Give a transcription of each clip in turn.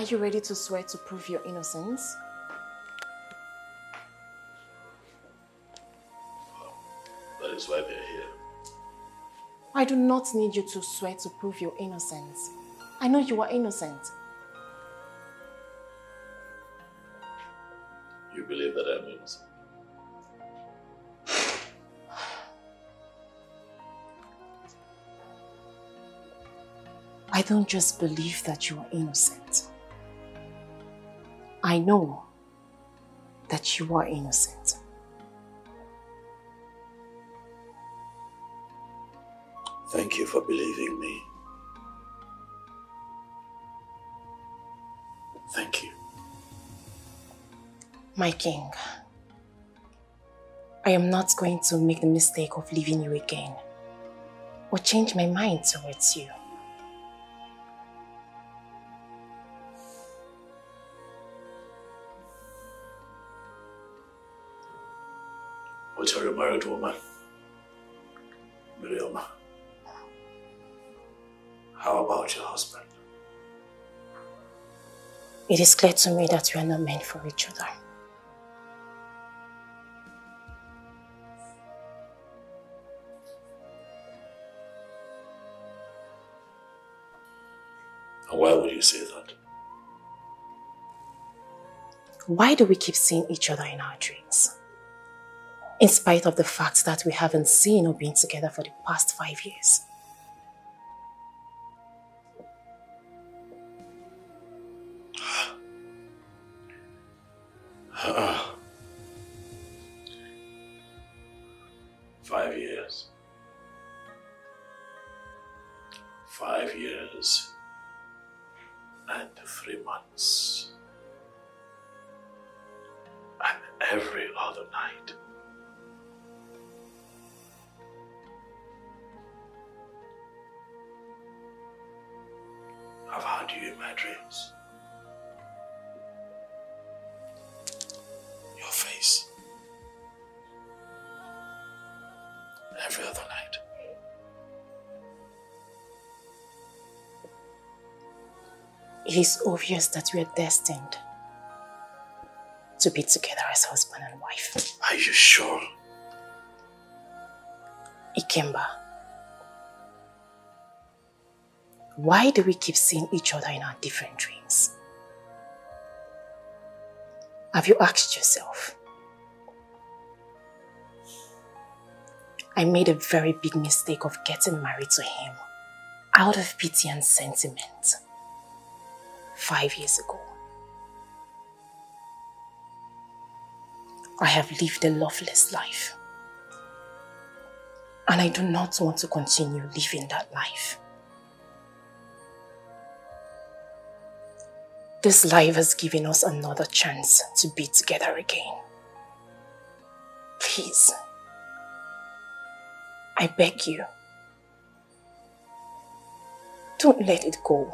Are you ready to swear to prove your innocence? Well, that is why they're here. I do not need you to swear to prove your innocence. I know you are innocent. You believe that I'm innocent? I don't just believe that you are innocent. I know that you are innocent. Thank you for believing me. Thank you. My king, I am not going to make the mistake of leaving you again or change my mind towards you. But you're a married woman, Miriam. How about your husband? It is clear to me that we are not meant for each other. And why would you say that? Why do we keep seeing each other in our dreams? In spite of the fact that we haven't seen or been together for the past 5 years. Five years. 5 years and 3 months. And every other night. I've had you in my dreams. Your face. Every other night. It is obvious that we are destined to be together as husband and wife. Are you sure? Ikemba, why do we keep seeing each other in our different dreams? Have you asked yourself? I made a very big mistake of getting married to him out of pity and sentiment 5 years ago. I have lived a loveless life, and I do not want to continue living that life. This life has given us another chance to be together again. Please, I beg you, don't let it go.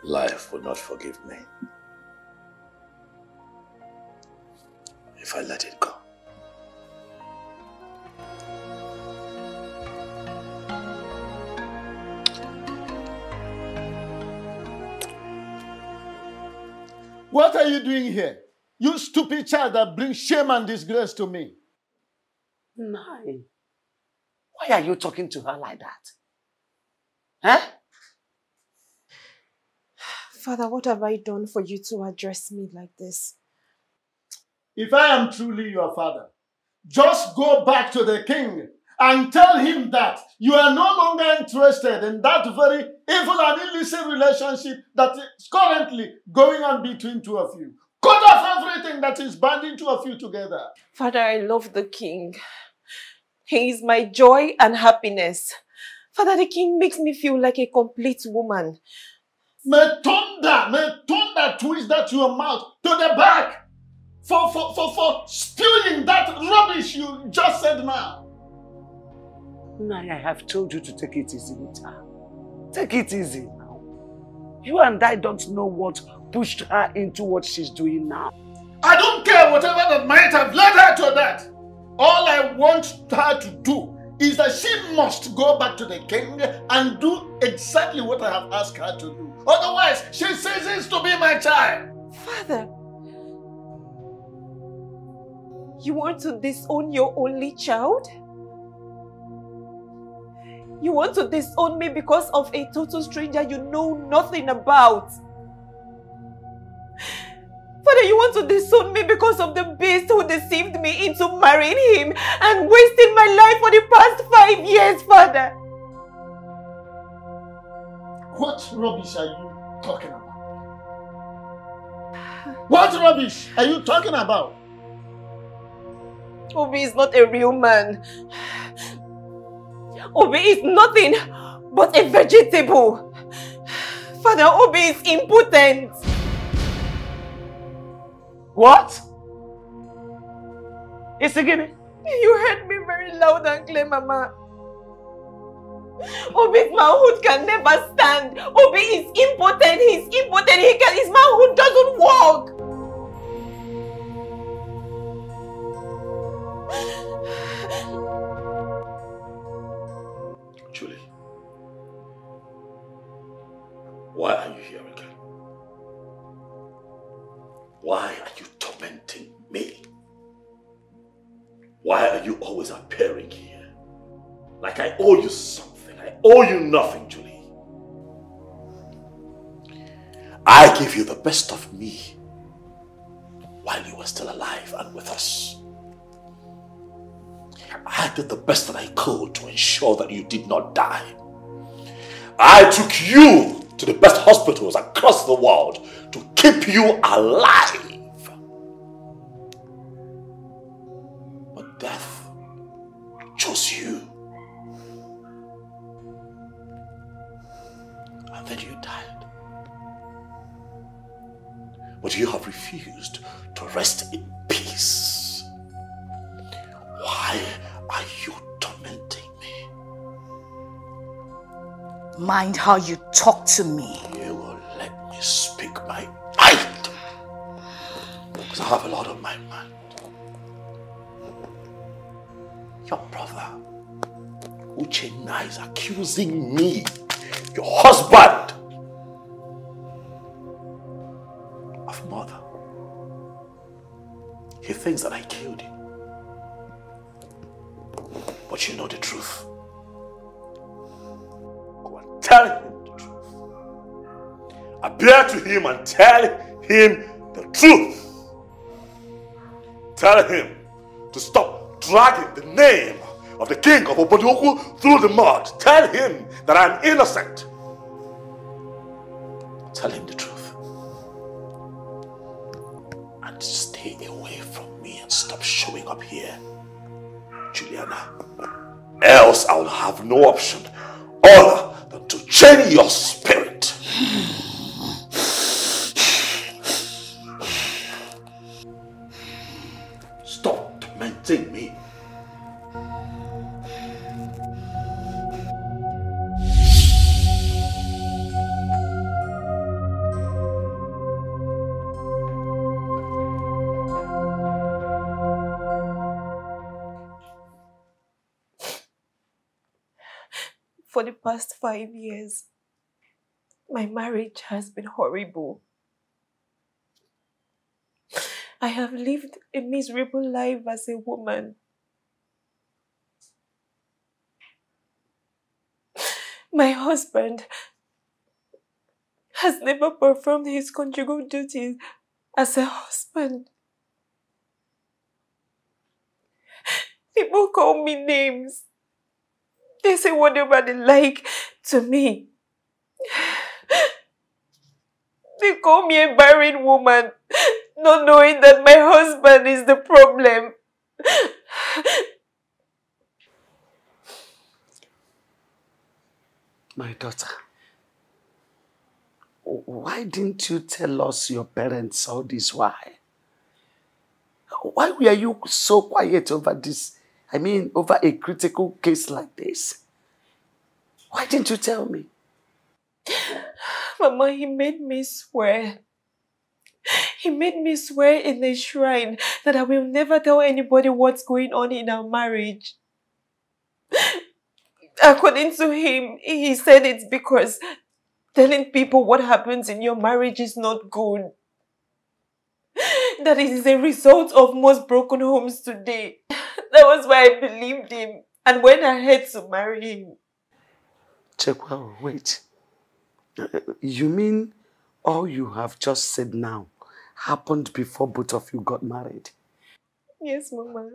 Life will not forgive me if I let it go. What are you doing here? You stupid child that brings shame and disgrace to me. Nai, why are you talking to her like that? Huh? Father, what have I done for you to address me like this? If I am truly your father, just go back to the king and tell him that you are no longer interested in that very evil and illicit relationship that is currently going on between two of you. Cut off everything that is binding two of you together. Father, I love the king. He is my joy and happiness. Father, the king makes me feel like a complete woman. May thunder twist that your mouth to the back for spewing that rubbish you just said now. Nai, I have told you to take it easy with her. Take it easy now. You and I don't know what pushed her into what she's doing now. I don't care whatever that might have led her to that. All I want her to do is that she must go back to the king and do exactly what I have asked her to do. Otherwise, she ceases to be my child. Father, you want to disown your only child? You want to disown me because of a total stranger you know nothing about? Father, you want to disown me because of the beast who deceived me into marrying him and wasting my life for the past 5 years, Father? What rubbish are you talking about? What rubbish are you talking about? Obi is not a real man. Obi is nothing but a vegetable. Father, Obi is impotent. What? It's again. You heard me very loud and clear, Mama. Obi's manhood can never stand. Obi is impotent. He's impotent. His manhood doesn't work. Julie, why are you here again? Why are you tormenting me? Why are you always appearing here? Like I owe you something. I owe you nothing, Julie. I gave you the best of me while you were still alive and with us. I did the best that I could to ensure that you did not die. I took you to the best hospitals across the world to keep you alive. But death chose you. And then you died. But you have refused to rest in peace. Why are you tormenting me? Mind how you talk to me. You will let me speak my mind. Because I have a lot on my mind. Your brother, Uchenna, is accusing me, your husband, of murder. He thinks that I killed him. But you know the truth. Go and tell him the truth. Appear to him and tell him the truth. Tell him to stop dragging the name of the king of Obodoku through the mud. Tell him that I'm innocent. Tell him the truth. And stay away from me and stop showing up here, Juliana. Else I will have no option other than to chain your spirit. Stop tormenting me. For the past 5 years, my marriage has been horrible. I have lived a miserable life as a woman. My husband has never performed his conjugal duties as a husband. People call me names. They say whatever they like to me. They call me a barren woman, not knowing that my husband is the problem. My daughter, why didn't you tell us your parents all this while? Why were you so quiet over this? I mean, over a critical case like this? Why didn't you tell me? Mama, he made me swear. He made me swear in the shrine that I will never tell anybody what's going on in our marriage. According to him, he said it's because telling people what happens in your marriage is not good. That it is a result of most broken homes today. That was why I believed him and went ahead to marry him. Chekwa, wait. You mean all you have just said now happened before both of you got married? Yes, Mama.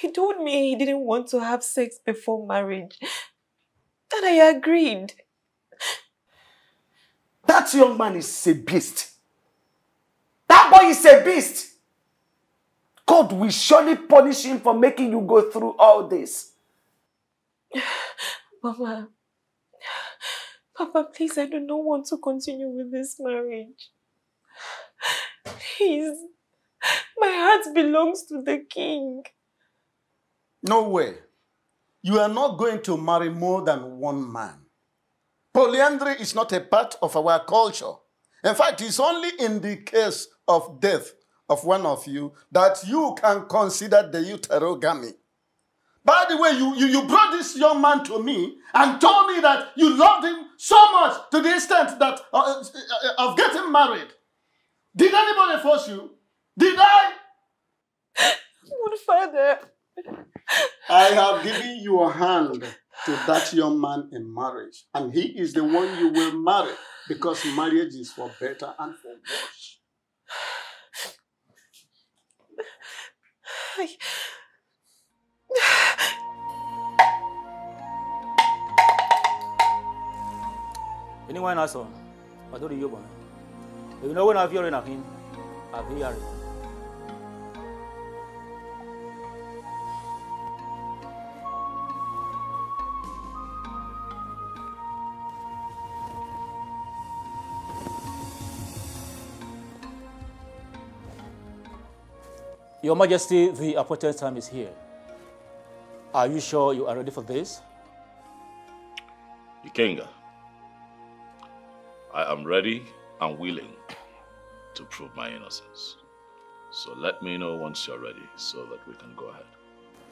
He told me he didn't want to have sex before marriage. And I agreed. That young man is a beast. That boy is a beast. God will surely punish him for making you go through all this. Mama, Papa, please, I do not want to continue with this marriage. Please, my heart belongs to the king. No way. You are not going to marry more than one man. Polyandry is not a part of our culture. In fact, it's only in the case of death of one of you that you can consider the deuterogamy. By the way, you brought this young man to me and told me that you loved him so much to the extent that of getting married. Did anybody force you? Did I? Good father. I have given you a hand to that young man in marriage, and he is the one you will marry because marriage is for better and for worse. Anyone else on? I don't know. You know when I've heard anything, I've heard it. Your Majesty, the appointed time is here. Are you sure you are ready for this? Ikenga, I am ready and willing to prove my innocence. So let me know once you're ready so that we can go ahead.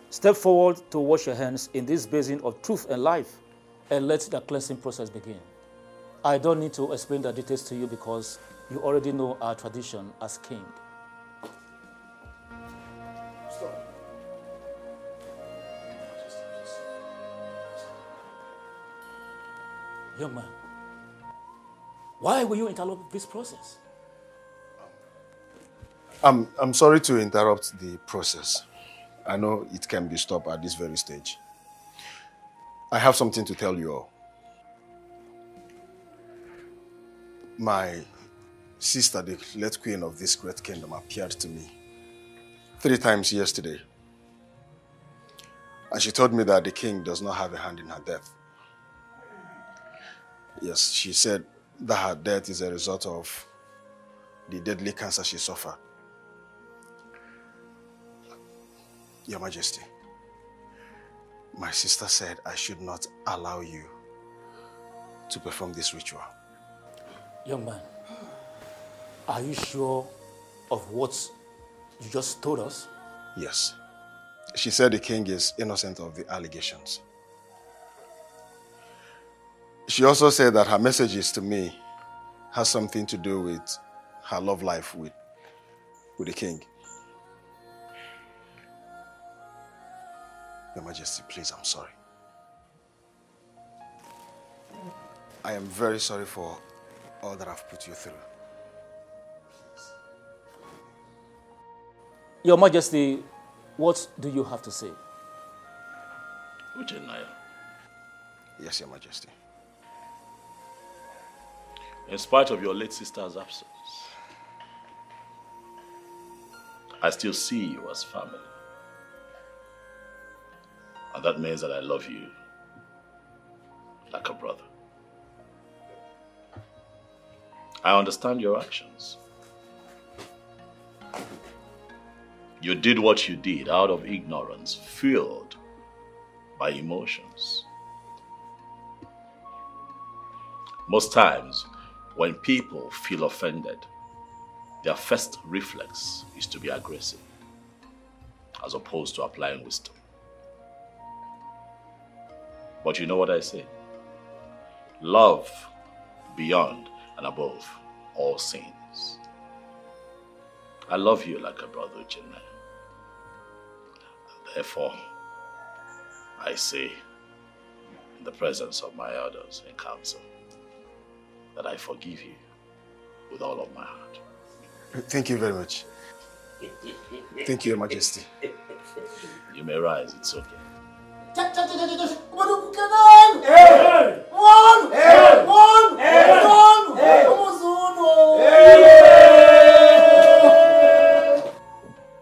Step forward to wash your hands in this basin of truth and life and let the cleansing process begin. I don't need to explain the details to you because you already know our tradition as king. Young man, why will you interrupt this process? I'm sorry to interrupt the process. I know it can be stopped at this very stage. I have something to tell you all. My sister, the late queen of this great kingdom, appeared to me 3 times yesterday. And she told me that the king does not have a hand in her death. Yes, she said that her death is a result of the deadly cancer she suffered. Your Majesty, my sister said I should not allow you to perform this ritual. Young man, are you sure of what you just told us? Yes. She said the king is innocent of the allegations. She also said that her messages to me has something to do with her love life with the king. Your Majesty, please, I'm sorry. I am very sorry for all that I've put you through. Your Majesty, what do you have to say? Uchenaya, Yes, Your Majesty. in spite of your late sister's absence, I still see you as family. And that means that I love you like a brother. I understand your actions. You did what you did out of ignorance, fueled by emotions. Most times, when people feel offended, their first reflex is to be aggressive, as opposed to applying wisdom. But you know what I say? Love beyond and above all sins. I love you like a brother, Jimmy. And therefore, I say, in the presence of my elders in council, that I forgive you with all of my heart. Thank you very much. Thank you, Your Majesty. You may rise, it's okay.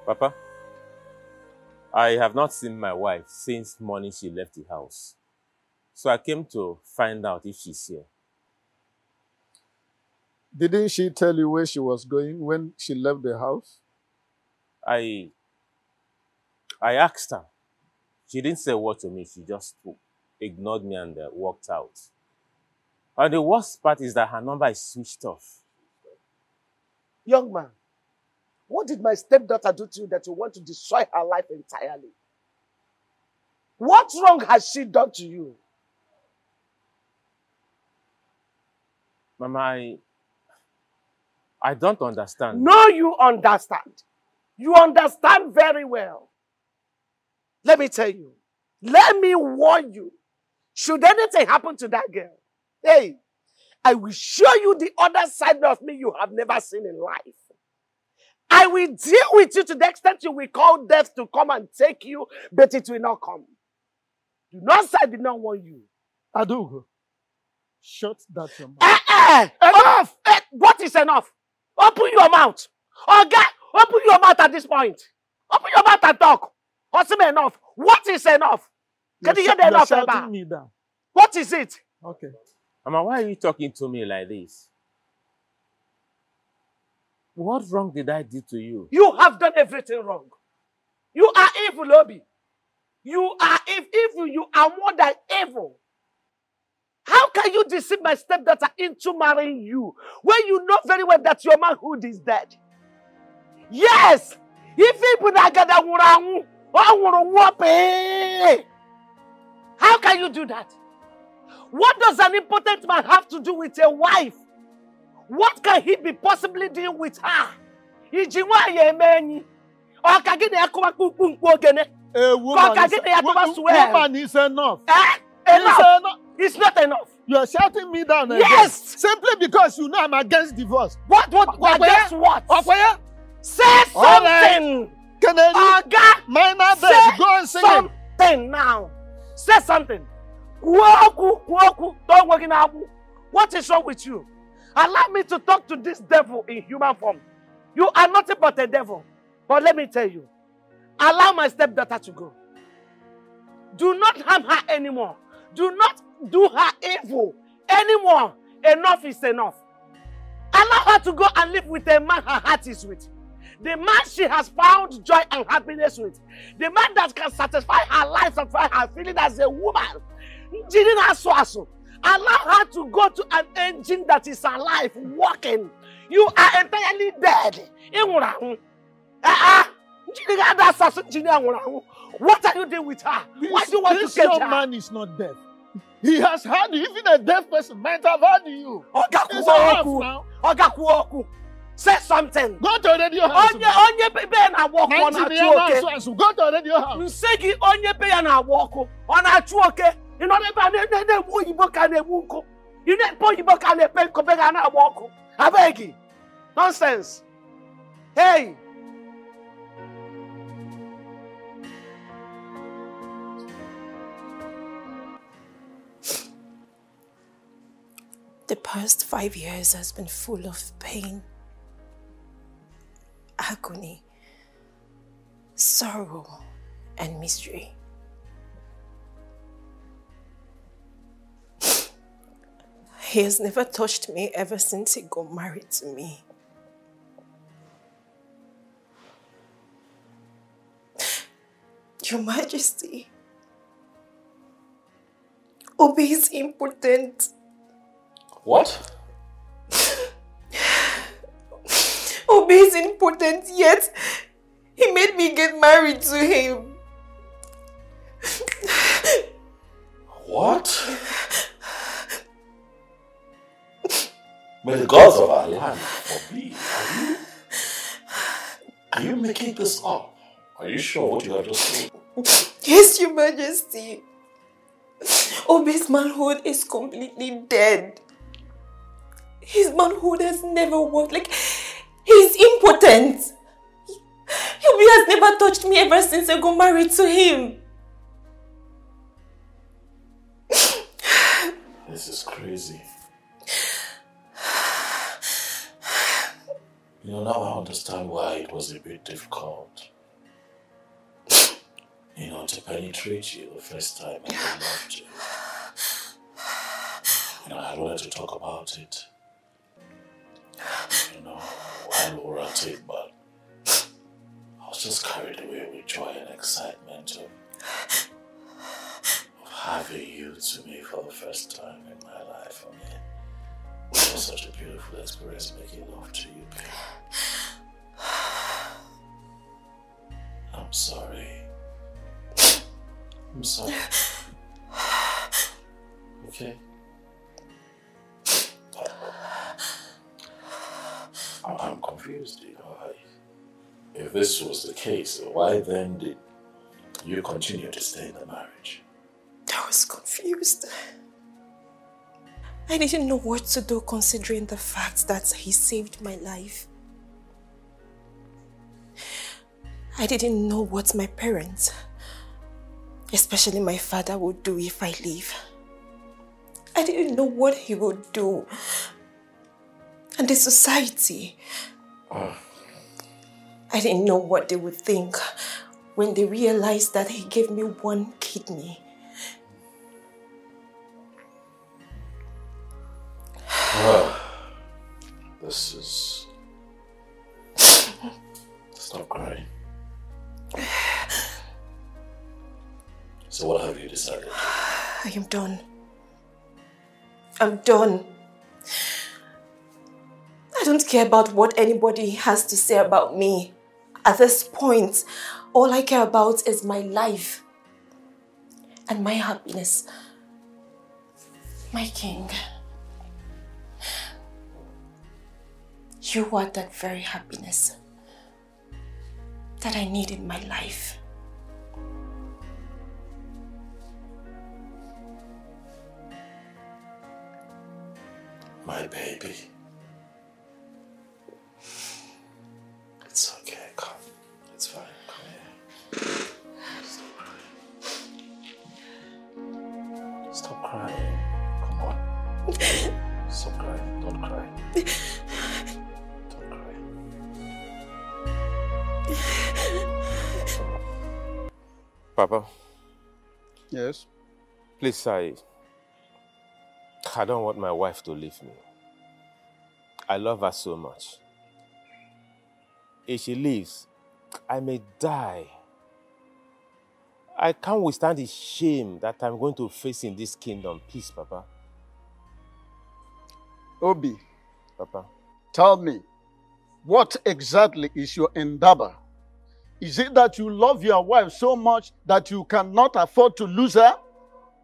Papa, I have not seen my wife since morning she left the house. So I came to find out if she's here. Didn't she tell you where she was going when she left the house? I asked her. She didn't say a word to me. She just ignored me and walked out. And the worst part is that her number is switched off. Young man, what did my stepdaughter do to you that you want to destroy her life entirely? What wrong has she done to you? Mama, I don't understand. No, you understand. You understand very well. Let me tell you. Let me warn you. Should anything happen to that girl, hey, I will show you the other side of me you have never seen in life. I will deal with you to the extent you will call death to come and take you, but it will not come. Do not say I did not warn you. Adugo, shut that your mouth. Enough! What is enough? Open your mouth. Okay, open your mouth at this point. Open your mouth and talk. What's enough? What is enough? Can you hear the enough? Shouting me down. What is it? Okay. Mama, why are you talking to me like this? What wrong did I do to you? You have done everything wrong. You are evil, Obi. You are evil. You are more than evil. How can you deceive my stepdaughter into marrying you when you know very well that your manhood is dead? Yes! How can you do that? What does an important man have to do with a wife? What can he be possibly doing with her? A woman is enough. Enough. It's not enough. You are shouting me down again. Yes! Simply because you know I'm against divorce. What? Against what? Say something! Kennedy, minor bed, go and sing it. Something now. Say something. What is wrong with you? Allow me to talk to this devil in human form. You are nothing but a devil. But let me tell you, allow my stepdaughter to go. Do not harm her anymore. Do not do her evil anymore. Enough is enough. Allow her to go and live with a man her heart is with. The man she has found joy and happiness with. The man that can satisfy her life, satisfy her feeling as a woman. Allow her to go to an engine that is alive, working. You are entirely dead. What are you doing with her? Why do you want to catch her? This young man is not deaf. He has heard you. Even a deaf person might have heard you. Say something. Go to the radio house. Onye baby na walk on a chuoke. Go to the radio house. Nsegi onye baby na walk on a chuoke. You know ne wo yibo ka na munko. You ne po yibo ka na pen ko be ga na walk. Abegi. Nonsense. Hey. The past 5 years has been full of pain, agony, sorrow, and mystery. He has never touched me ever since he got married to me. Your Majesty, Obi is impotent. What? Obi is impotent, yet he made me get married to him. What? What? May the gods of our land forbid. Are you making this up? Are you sure what you have just told? Yes, Your Majesty. Obi's manhood is completely dead. His manhood has never worked. Like, he's impotent. Obi has never touched me ever since I got married to him. This is crazy. You know, now I understand why it was a bit difficult. You know, to penetrate you the first time and I loved you. You know, I wanted to talk about it. You know, while we were at it, but I was just carried away with joy and excitement of having you to me for the first time in my life. I mean, it was such a beautiful experience making love to you, babe. I'm sorry. I'm sorry. Okay? I'm confused, you know. If this was the case, why then did you continue to stay in the marriage? I was confused. I didn't know what to do considering the fact that he saved my life. I didn't know what my parents, especially my father, would do if I leave. I didn't know what he would do. And the society. I didn't know what they would think when they realized that he gave me one kidney. This is... Stop crying. So what have you decided? I am done. I'm done. I don't care about what anybody has to say about me. At this point, all I care about is my life and my happiness. My king, you are that very happiness that I need in my life. My baby. It's okay, come. It's fine, come here. Stop crying. Come on. Stop crying. Don't cry. Don't cry. Papa. Yes? Please, I don't want my wife to leave me. I love her so much. If she leaves, I may die. I can't withstand the shame that I'm going to face in this kingdom. Please, Papa. Obi, Papa. tell me, what exactly is your endeavor? Is it that you love your wife so much that you cannot afford to lose her?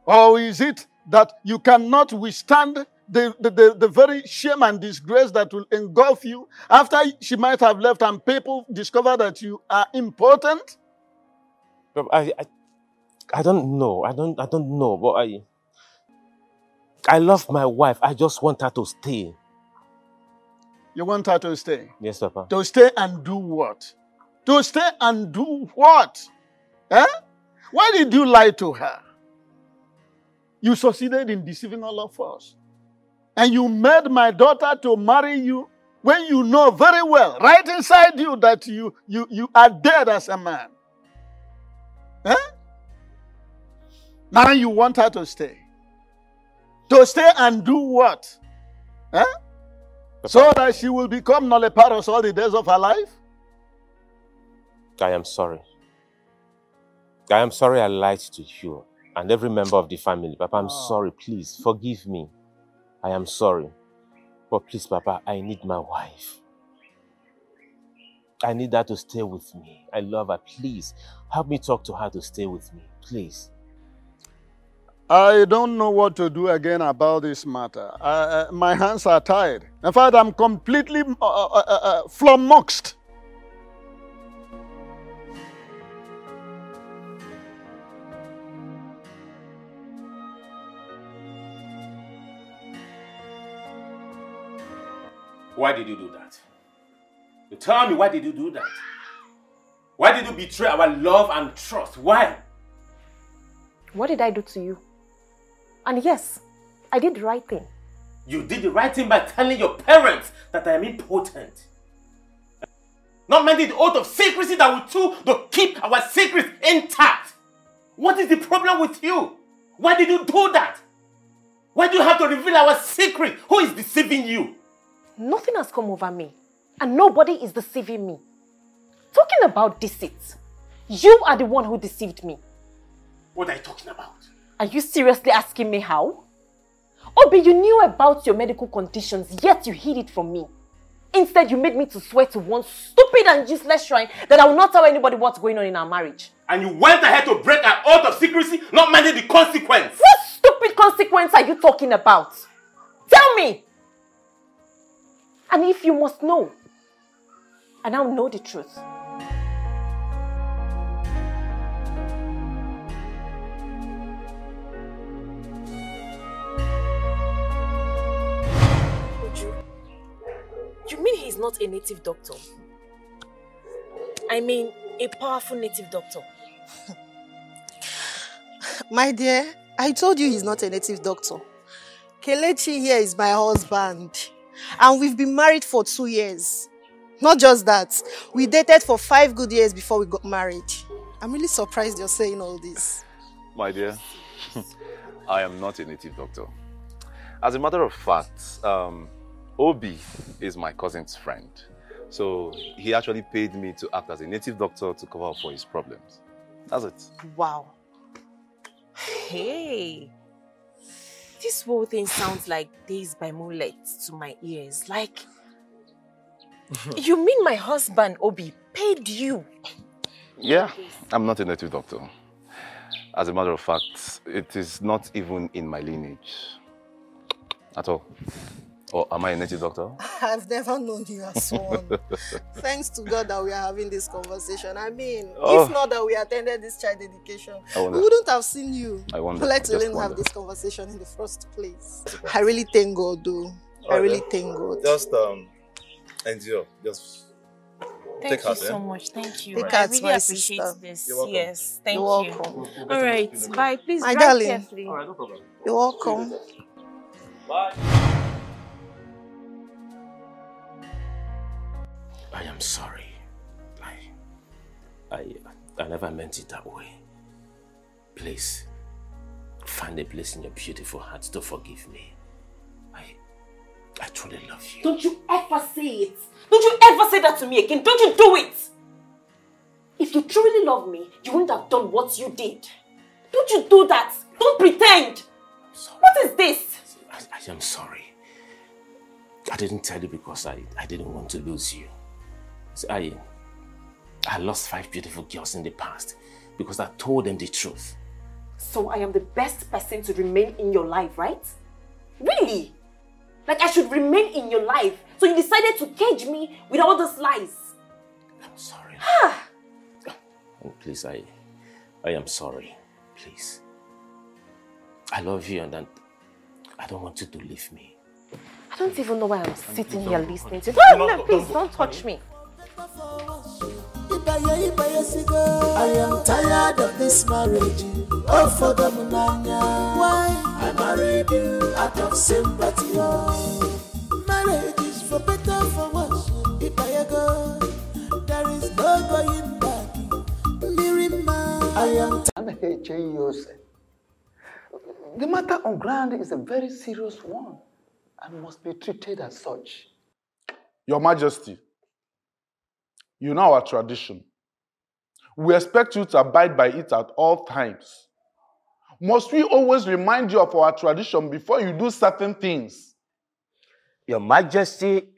Or is it that you cannot withstand the very shame and disgrace that will engulf you after she might have left and people discover that you are important? I don't know. I don't know. But I love my wife. I just want her to stay. You want her to stay? Yes, Papa. To stay and do what? To stay and do what? Eh? Why did you lie to her? You succeeded in deceiving all of us. And you made my daughter to marry you when you know very well, right inside you, that you are dead as a man. Eh? Now you want her to stay. To stay and do what? Eh? So that she will become nulliparous all the days of her life? I am sorry. I am sorry I lied to you and every member of the family. Papa, I'm sorry. Please, forgive me. I am sorry. But please, Papa, I need my wife. I need her to stay with me. I love her. Please, help me talk to her to stay with me. Please. I don't know what to do again about this matter. My hands are tied. In fact, I'm completely flummoxed. Why did you do that? You tell me, why did you do that? Why did you betray our love and trust? Why? What did I do to you? And yes, I did the right thing. You did the right thing by telling your parents that I am impotent. Not minding the oath of secrecy that we took to keep our secrets intact. What is the problem with you? Why did you do that? Why do you have to reveal our secret? Who is deceiving you? Nothing has come over me. And nobody is deceiving me. Talking about deceit, you are the one who deceived me. What are you talking about? Are you seriously asking me how? Obi, you knew about your medical conditions, yet you hid it from me. Instead, you made me to swear to one stupid and useless shrine that I will not tell anybody what's going on in our marriage. And you went ahead to break our oath of secrecy, not minding the consequence. What stupid consequence are you talking about? Tell me! And if you must know, I now know the truth. You mean he's not a native doctor? I mean, a powerful native doctor. My dear, I told you he's not a native doctor. Kelechi here is my husband. And we've been married for 2 years. Not just that, we dated for 5 good years before we got married. I'm really surprised you're saying all this. My dear, I am not a native doctor. As a matter of fact, Obi is my cousin's friend. So he actually paid me to act as a native doctor to cover up for his problems. That's it. Wow. Hey. This whole thing sounds like Days by Moonlight to my ears. Like, you mean my husband, Obi, paid you? Yeah, I'm not a native doctor. As a matter of fact, it is not even in my lineage at all. Or am I a native doctor? I've never known you as one. Thanks to God that we are having this conversation. I mean, if not that we attended this child dedication, we wouldn't have seen you. Let alone have this conversation in the first place. I really thank God, though. I really thank God. Just endure. Just Thank you so much. Thank you. I really appreciate this. You're welcome. Yes, thank You're you. welcome. All right, bye. Please My drive darling. carefully. All right, no problem. You're welcome. Bye. I am sorry. I never meant it that way. Please, find a place in your beautiful heart to forgive me. I truly love you. Don't you ever say it. Don't you ever say that to me again. Don't you do it. If you truly love me, you wouldn't have done what you did. Don't you do that. Don't pretend. What is this? I am sorry. I didn't tell you because I didn't want to lose you. So I lost 5 beautiful girls in the past because I told them the truth. So I am the best person to remain in your life, right? Really? Like I should remain in your life. So you decided to cage me with all those lies. I'm sorry. Please, I am sorry. Please. I love you and I don't want you to leave me. I don't even know why I'm sitting here listening to you. No, please don't touch me. I am tired of this marriage. Oh, for the munanya. Why? I married you out of sympathy. Oh. Marriage is for better, for worse. If I go, there is no going back. I am the matter on ground is a very serious one and must be treated as such. Your Majesty, you know our tradition. We expect you to abide by it at all times. Must we always remind you of our tradition before you do certain things? Your Majesty,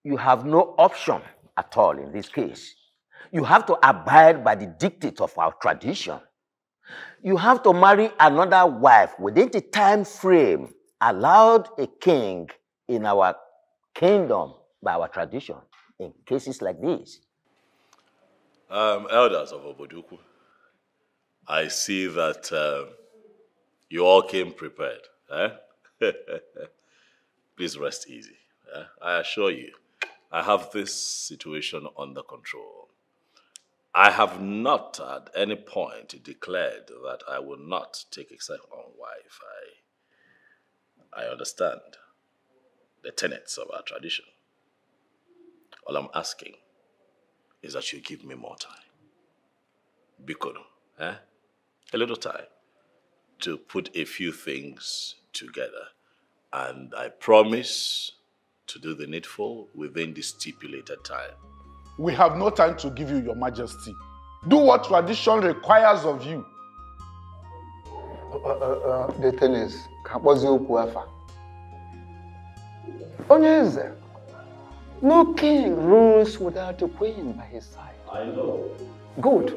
you have no option at all in this case. You have to abide by the dictates of our tradition. You have to marry another wife within the time frame allowed a king in our kingdom by our tradition in cases like this. Elders of Oboduku, I see that you all came prepared. Eh? Please rest easy. I assure you, I have this situation under control. I have not at any point declared that I will not take a second wife. I understand the tenets of our tradition. All I'm asking is that you give me more time. Bikono, a little time to put a few things together. And I promise to do the needful within the stipulated time. We have no time to give you, Your Majesty. Do what tradition requires of you. The thing is, Onyeze, no king rules without a queen by his side. I know. Good.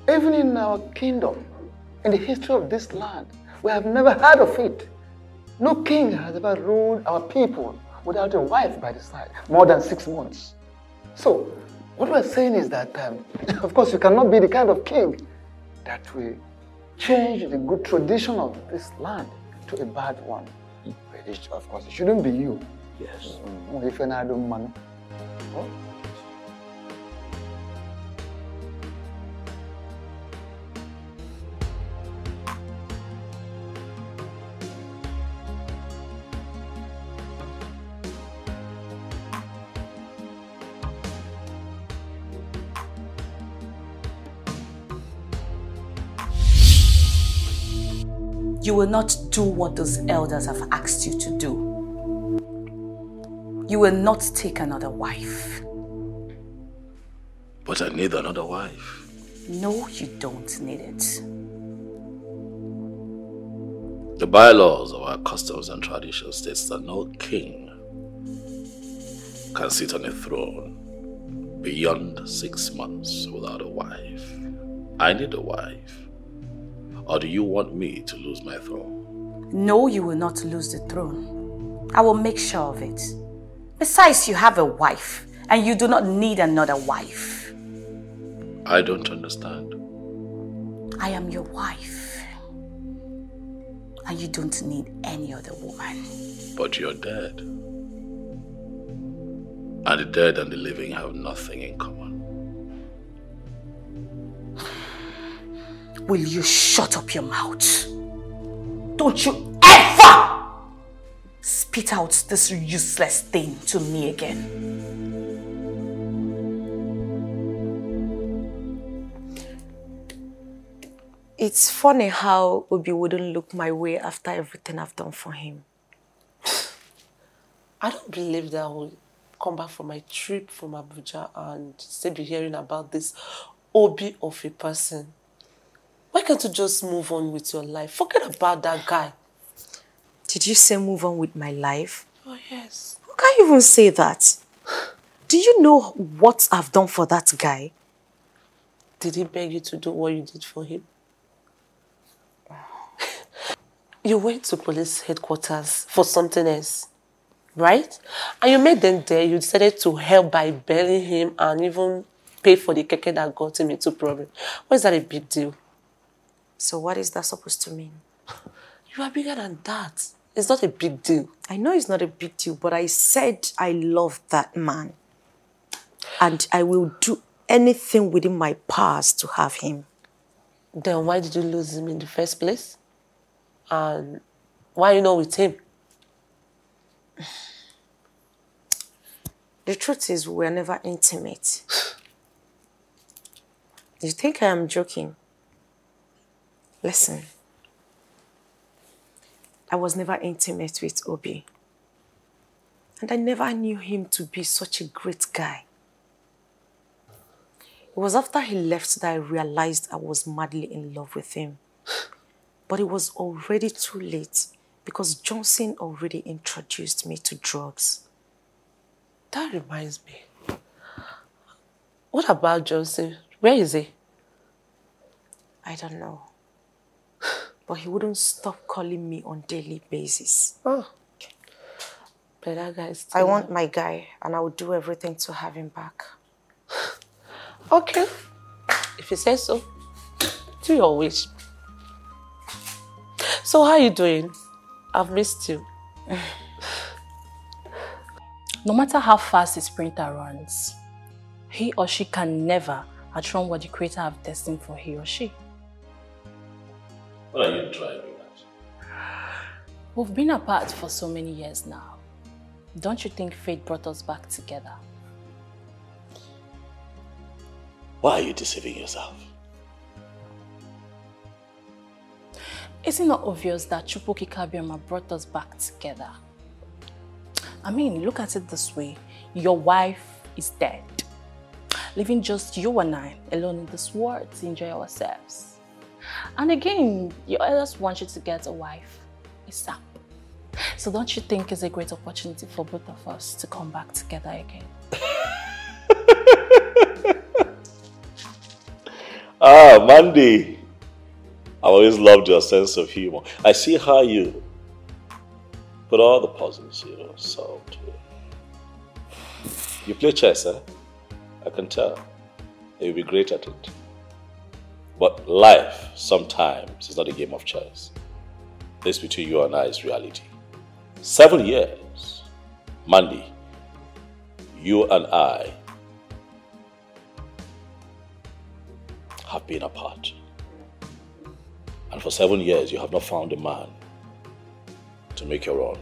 Even in our kingdom, in the history of this land, we have never heard of it. No king has ever ruled our people without a wife by his side, more than 6 months. So, what we're saying is that, of course, you cannot be the kind of king that will change the good tradition of this land to a bad one. Of course, it shouldn't be you. Yes. If you're not doing money. Oh. You will not do what those elders have asked you to do. You will not take another wife. But I need another wife. No, you don't need it. The bylaws of our customs and traditions states that no king can sit on a throne beyond 6 months without a wife. I need a wife. Or do you want me to lose my throne? No, you will not lose the throne. I will make sure of it. Besides, you have a wife, and you do not need another wife. I don't understand. I am your wife, and you don't need any other woman. But you're dead. And the dead and the living have nothing in common. Will you shut up your mouth? Don't you ever spit out this useless thing to me again. It's funny how Obi wouldn't look my way after everything I've done for him. I don't believe that I will come back from my trip from Abuja and still be hearing about this Obi of a person. Why can't you just move on with your life? Forget about that guy. Did you say move on with my life? Oh, yes. How can you even say that? Do you know what I've done for that guy? Did he beg you to do what you did for him? You went to police headquarters for something else, right? And you made them there. You decided to help by bailing him and even pay for the keke that got him into problem. Why is that a big deal? So what is that supposed to mean? You are bigger than that. It's not a big deal. I know it's not a big deal, but I said I love that man. And I will do anything within my powers to have him. Then why did you lose him in the first place? And why are you not with him? The truth is, we were never intimate. You think I am joking? Listen, I was never intimate with Obi. And I never knew him to be such a great guy. It was after he left that I realized I was madly in love with him. But it was already too late because Johnson already introduced me to drugs. That reminds me. What about Johnson? Where is he? I don't know. But he wouldn't stop calling me on daily basis. Oh. But that guy is still... I want my guy, and I will do everything to have him back. Okay. If you say so, do your wish. So how are you doing? I've missed you. No matter how fast a sprinter runs, he or she can never outrun what the Creator have destined for he or she. What are you driving at? We've been apart for so many years now. Don't you think fate brought us back together? Why are you deceiving yourself? Is it not obvious that Chupoki Kabiama brought us back together? I mean, look at it this way. Your wife is dead, leaving just you and I alone in this world to enjoy ourselves. And again, your elders want you to get a wife ASAP. So don't you think it's a great opportunity for both of us to come back together again? Mandy. I always loved your sense of humor. I see how you put all the puzzles, solved. You play chess, eh? I can tell. You'll be great at it. But life, sometimes, is not a game of chess. This between you and I is reality. 7 years, Mandy, you and I have been apart. And for 7 years, you have not found a man to make your own.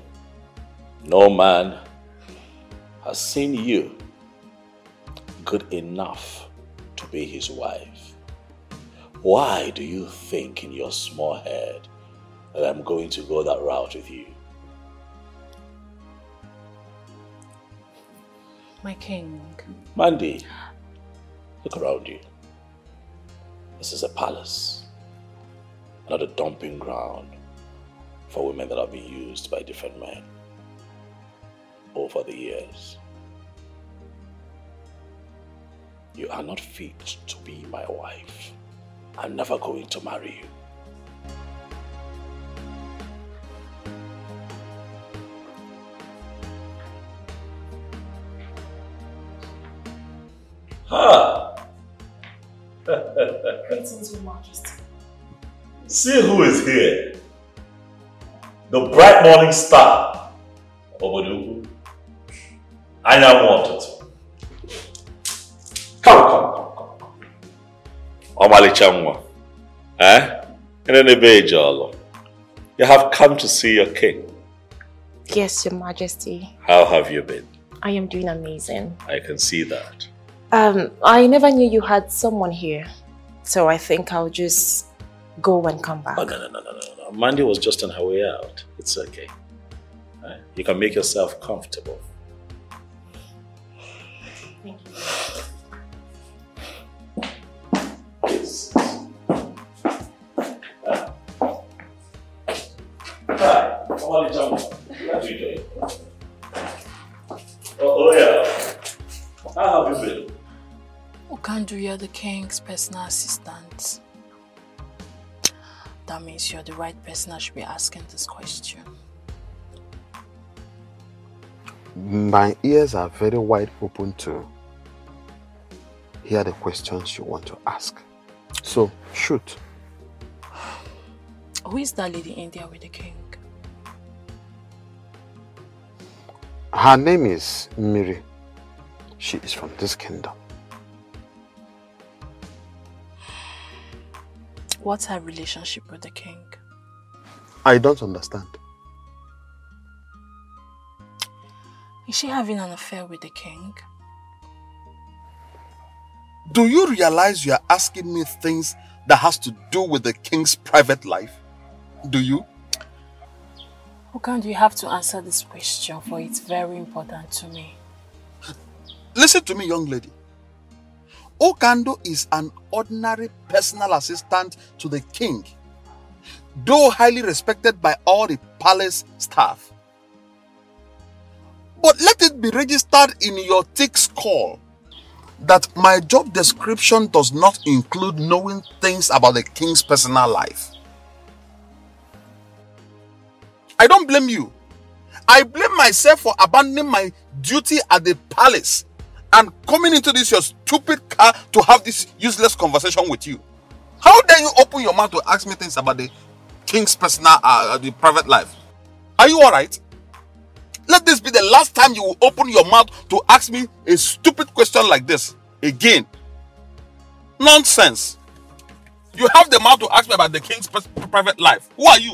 No man has seen you good enough to be his wife. Why do you think in your small head that I'm going to go that route with you? My king. Mandy, look around you. This is a palace, not a dumping ground for women that have been used by different men over the years. You are not fit to be my wife. I'm never going to marry you. Greetings, Your Majesty. See who is here. The bright morning star. Obodugu. I now want it. Come. Omalichamwa. You have come to see your king. Yes, Your Majesty. How have you been? I am doing amazing. I can see that. I never knew you had someone here. So I think I'll just go and come back. Oh, no. Mandy was just on her way out. It's okay. You can make yourself comfortable. Thank you. Please. Hi. How are you doing? Oh yeah. How have you been? Okandu, you're the king's personal assistant. That means you're the right person I should be asking this question. My ears are very wide open to hear the questions you want to ask. So, shoot. Who is that lady in there with the king? Her name is Miri. She is from this kingdom. What's her relationship with the king? I don't understand. Is she having an affair with the king? Do you realize you are asking me things that has to do with the king's private life? Do you? Okandu, you have to answer this question, for it's very important to me. Listen to me, young lady. Okandu is an ordinary personal assistant to the king, though highly respected by all the palace staff. But let it be registered in your thick skull that my job description does not include knowing things about the king's personal life. I don't blame you. I blame myself for abandoning my duty at the palace and coming into this your stupid car to have this useless conversation with you. How dare you open your mouth to ask me things about the king's personal, the private life? Are you alright? Let this be the last time you will open your mouth to ask me a stupid question like this again. Nonsense. You have the mouth to ask me about the king's private life. Who are you?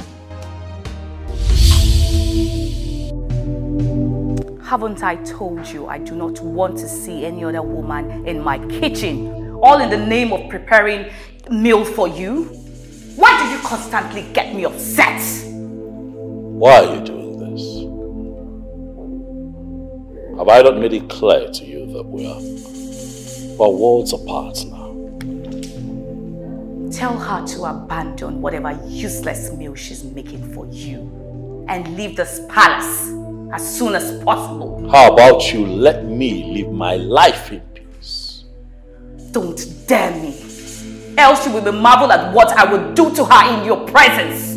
Haven't I told you I do not want to see any other woman in my kitchen, all in the name of preparing meal for you? Why do you constantly get me upset? Why are you doing this? Have I not made it clear to you that we're worlds apart now? Tell her to abandon whatever useless meal she's making for you and leave this palace as soon as possible. How about you let me live my life in peace? Don't dare me, else you will be marveled at what I will do to her in your presence.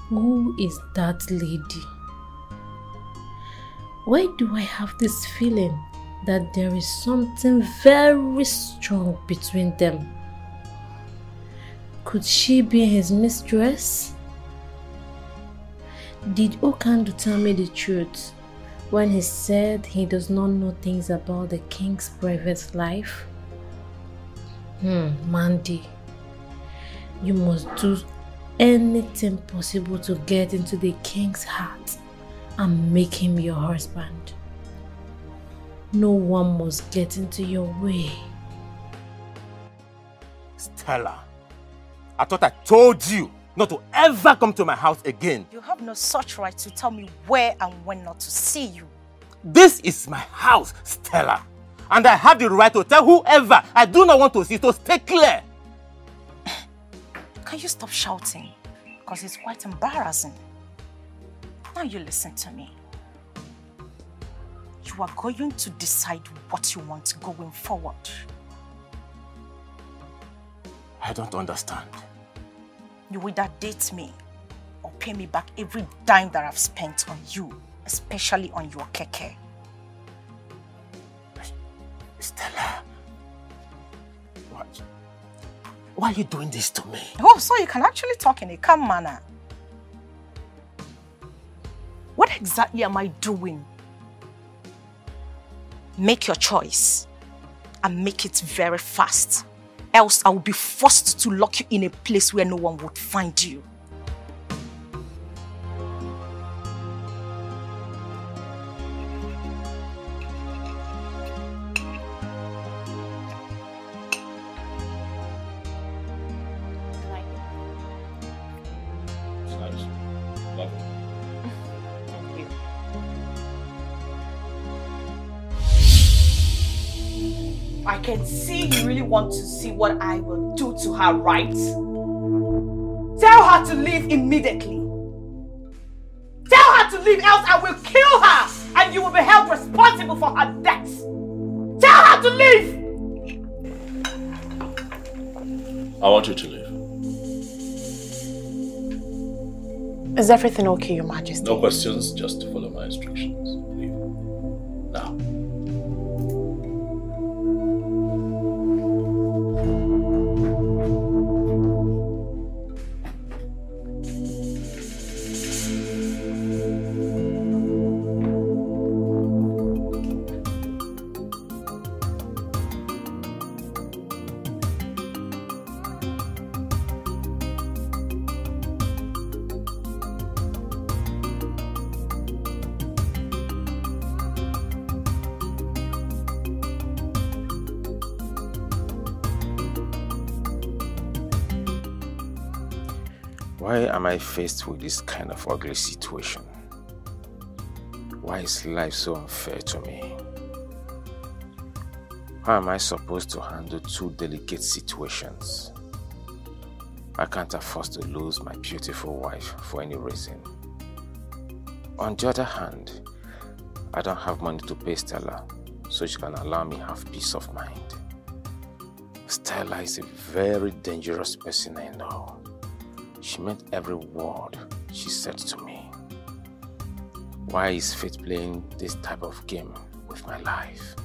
Who is that lady? Why do I have this feeling that there is something very strong between them? Could she be his mistress? Did Okando tell me the truth when he said he does not know things about the king's private life? Mandy, you must do anything possible to get into the king's heart and make him your husband. No one must get into your way. Stella, I thought I told you not to ever come to my house again. You have no such right to tell me where and when not to see you. This is my house, Stella. And I have the right to tell whoever I do not want to see, so stay clear. Can you stop shouting? Because it's quite embarrassing. Now you listen to me. You are going to decide what you want going forward. I don't understand. You either date me or pay me back every dime that I've spent on you, especially on your keke. Stella, why are you doing this to me? Oh, so you can actually talk in a calm manner. What exactly am I doing? Make your choice and make it very fast. Else I will be forced to lock you in a place where no one would find you. I can see you really want to see what I will do to her, right? Tell her to leave immediately. Tell her to leave, else I will kill her and you will be held responsible for her death. Tell her to leave! I want you to leave. Is everything okay, Your Majesty? No questions, just follow my instructions. Leave. Now. Why am I faced with this kind of ugly situation? Why is life so unfair to me? How am I supposed to handle two delicate situations? I can't afford to lose my beautiful wife for any reason. On the other hand, I don't have money to pay Stella, so she can allow me have peace of mind. Stella is a very dangerous person I know. She meant every word she said to me. Why is fate playing this type of game with my life?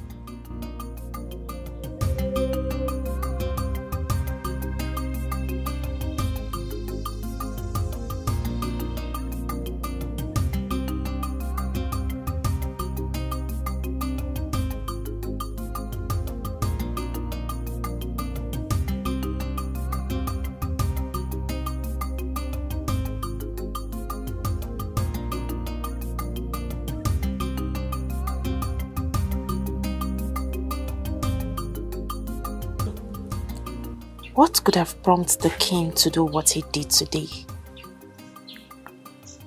What could have prompted the king to do what he did today?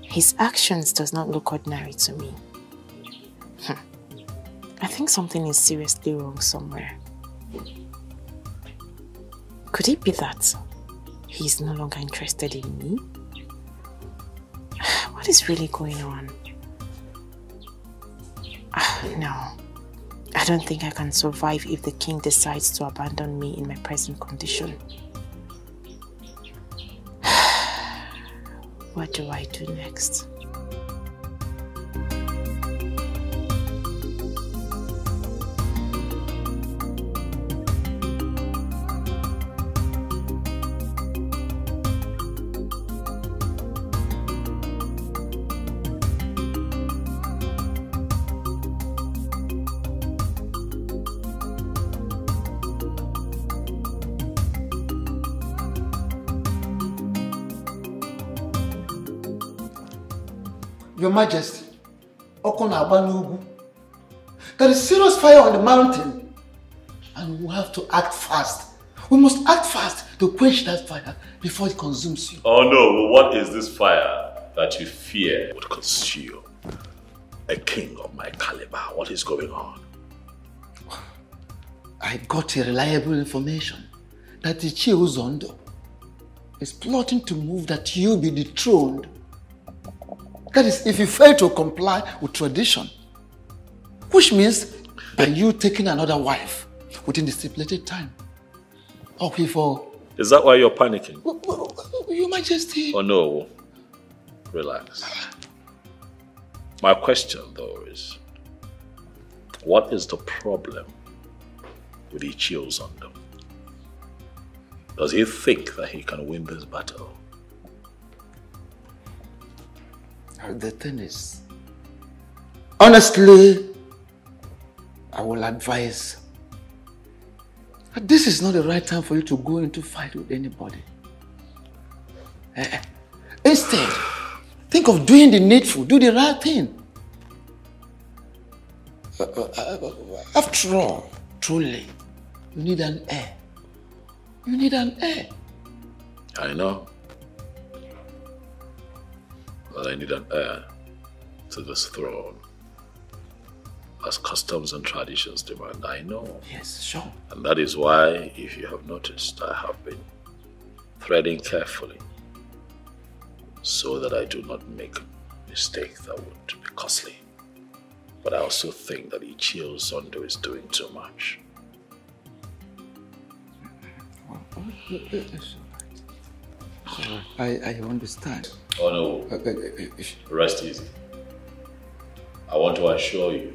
His actions does not look ordinary to me. I think something is seriously wrong somewhere. Could it be that he's no longer interested in me? What is really going on? No. I don't think I can survive if the king decides to abandon me in my present condition. What do I do next? Your Majesty, there is serious fire on the mountain and we have to act fast. We must act fast to quench that fire before it consumes you. Oh no, what is this fire that you fear would consume a king of my caliber? What is going on? I got a reliable information that the Zondo is plotting to move that you be dethroned. That is, if you fail to comply with tradition, which means by you taking another wife within the stipulated time. Is that why you're panicking? Your Majesty. Oh no, relax. My question though is, what is the problem with Ichio Zondo? Does he think that he can win this battle? The thing is, honestly, I will advise that this is not the right time for you to go into fight with anybody. Instead, think of doing the needful, do the right thing. After all, truly, you need an heir. You need an heir. I know. But I need an heir to this throne. As customs and traditions demand, I know. Yes, sure. And that is why, if you have noticed, I have been threading carefully so that I do not make a mistake that would be costly. But I also think that Ichio Zondo is doing too much. I understand. Oh no, rest easy. I want to assure you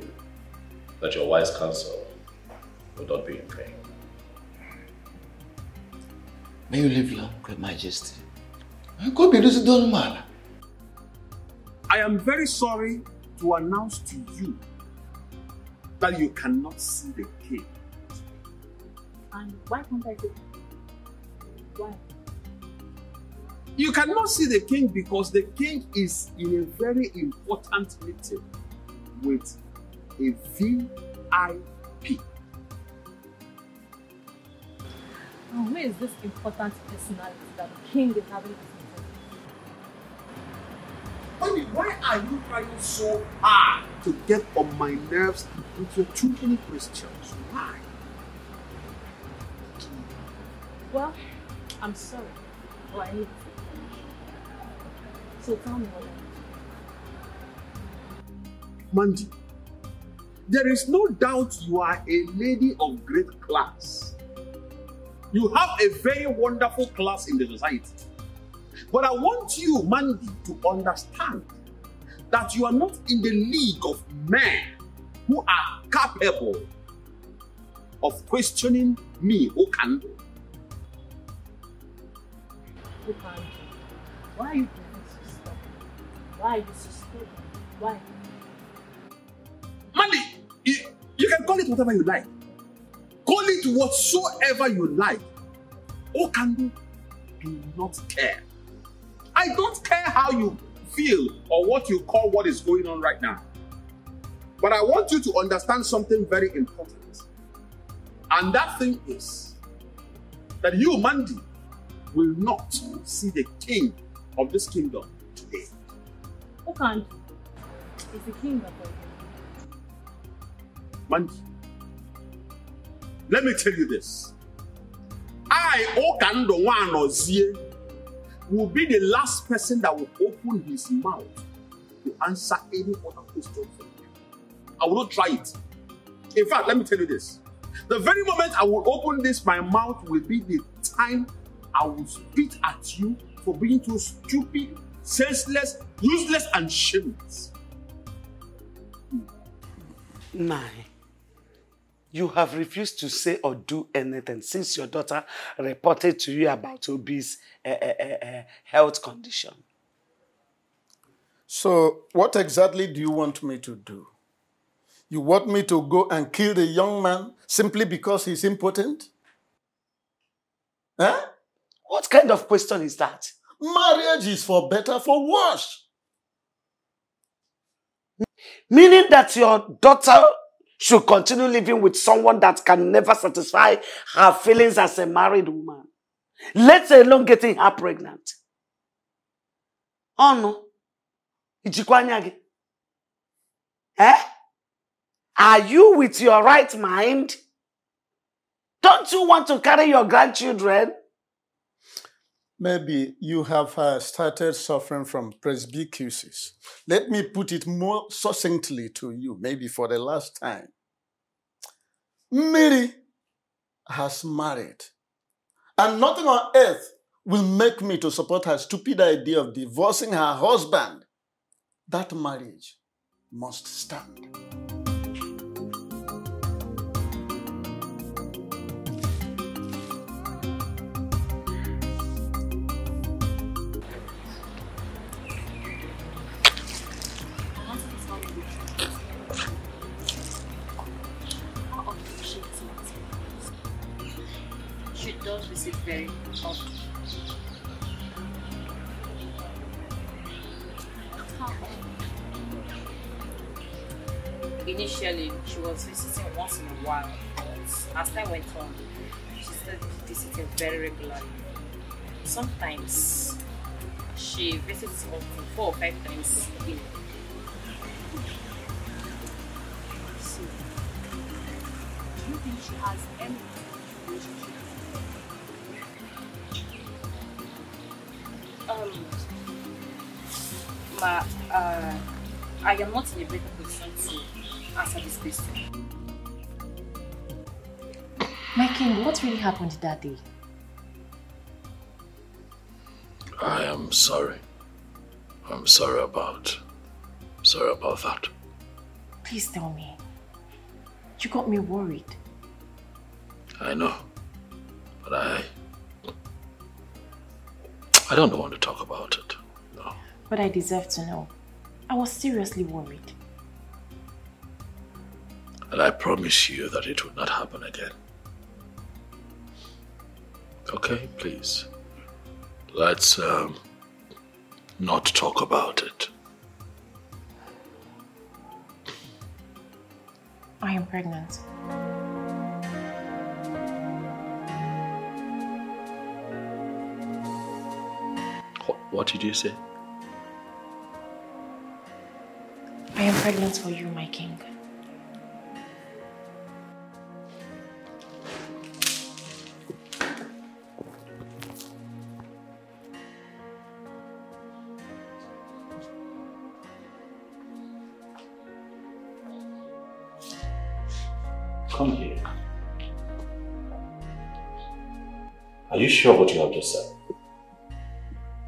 that your wise counsel will not be in vain. May you live long, Your Majesty. God be this done, man. I am very sorry to announce to you that you cannot see the king. And why can't I do it? Why? You cannot see the king because the king is in a very important meeting with a VIP. Who is this important personality that the king is having this meeting? Why are you trying so hard to get on my nerves with your too many questions? Why? Well, I'm sorry. Oh, I need to. So tell me what Mandy, there is no doubt you are a lady of great class. You have a very wonderful class in the society. But I want you, Mandy, to understand that you are not in the league of men who are capable of questioning me, Okando. Okando, why are you doing so stubborn? Why are you so stubborn? Why? Mandy, you can call it whatever you like. Call it whatsoever you like. Okando, do not care. I don't care how you feel or what you call what is going on right now. But I want you to understand something very important. And that thing is that you, Mandy, will not see the king of this kingdom today. Okando is the king of all. Mandy, let me tell you this. I, Okando Wanozie, will be the last person that will open his mouth to answer any other question from you. I will not try it. In fact, let me tell you this. The very moment I will open this, my mouth will be the time I will spit at you for being too stupid, senseless, useless, and shameless. Nai, you have refused to say or do anything since your daughter reported to you about Obi's health condition. So, what exactly do you want me to do? You want me to go and kill the young man simply because he's impotent? Huh? What kind of question is that? Marriage is for better, for worse. Meaning that your daughter should continue living with someone that can never satisfy her feelings as a married woman, let alone getting her pregnant. Oh no. Ijikwanyagi. Eh? Are you with your right mind? Don't you want to carry your grandchildren? Maybe you have started suffering from presbycusis. Let me put it more succinctly to you, maybe for the last time. Mary has married, and nothing on earth will make me to support her stupid idea of divorcing her husband. That marriage must stand. She does visit very often. Initially, she was visiting once in a while, but as time went on, she started visiting very regularly. Sometimes she visits up to 4 or 5 times a year. So, do you think she has any relationship? I am not in a better position to answer this question. My king, what really happened that day? I am sorry. I'm sorry about that. Please tell me. You got me worried. I know. But I don't want to talk about it. No. But I deserve to know. I was seriously worried. And I promise you that it will not happen again. Okay, please. Let's not talk about it. I am pregnant. What did you say? I am pregnant for you, my king. Come here. Are you sure what you have just said?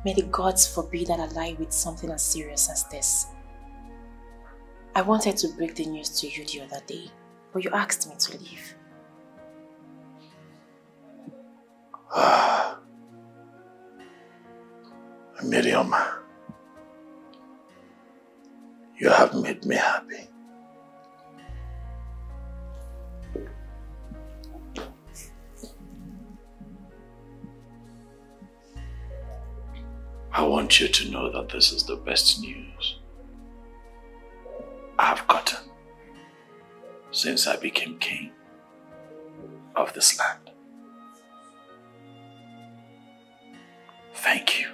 May the gods forbid that I lie with something as serious as this. I wanted to break the news to you the other day, but you asked me to leave. Miriam, you have made me happy. I want you to know that this is the best news I've gotten since I became king of this land. Thank you.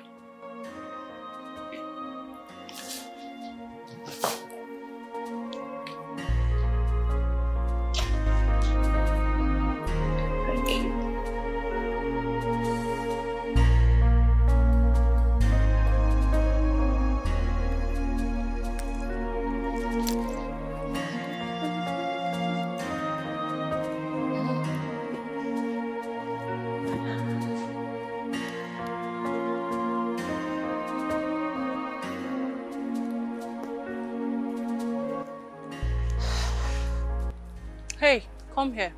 Hey, come here.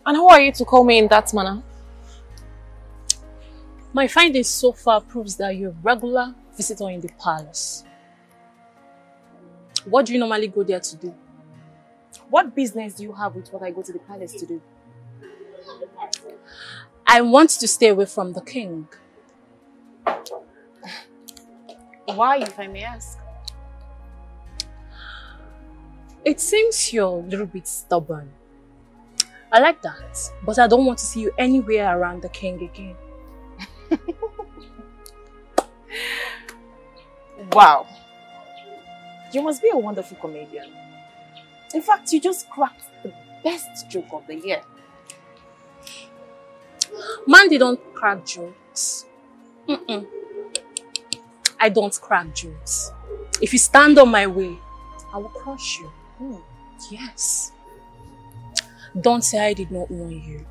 And who are you to call me in that manner? My findings so far proves that you're a regular visitor in the palace. What do you normally go there to do? What business do you have with what I go to the palace to do? I want to stay away from the king. Why, if I may ask? It seems you're a little bit stubborn. I like that, but I don't want to see you anywhere around the king again. Wow. You must be a wonderful comedian. In fact, you just cracked the best joke of the year. Man, they don't crack jokes. I don't crack jokes. If you stand on my way, I will crush you. Yes. Don't say I did not warn you.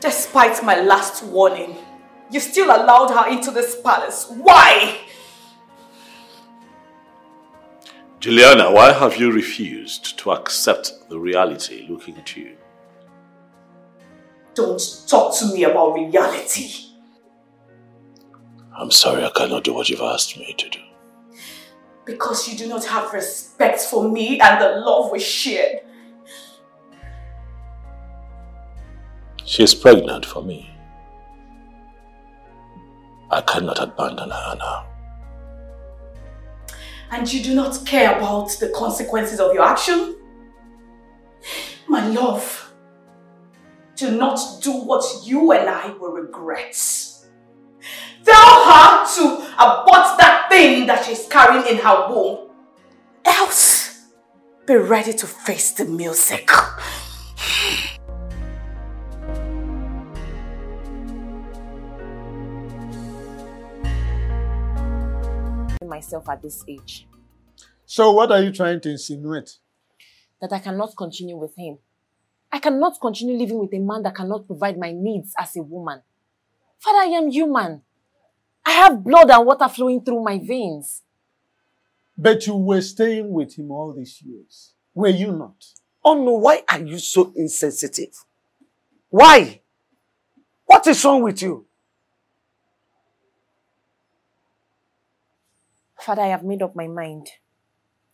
Despite my last warning, you still allowed her into this palace. Why? Juliana, why have you refused to accept the reality looking at you? Don't talk to me about reality. I'm sorry, I cannot do what you've asked me to do. Because you do not have respect for me and the love we shared. She is pregnant for me. I cannot abandon her now. And you do not care about the consequences of your action? My love, do not do what you and I will regret. Tell her to abort that thing that she's carrying in her womb. Else, be ready to face the music. Myself at this age. So what are you trying to insinuate? That I cannot continue with him. I cannot continue living with a man that cannot provide my needs as a woman. Father, I am human. I have blood and water flowing through my veins. But you were staying with him all these years. Were you not? Oh no, why are you so insensitive? Why? What is wrong with you? Father, I have made up my mind.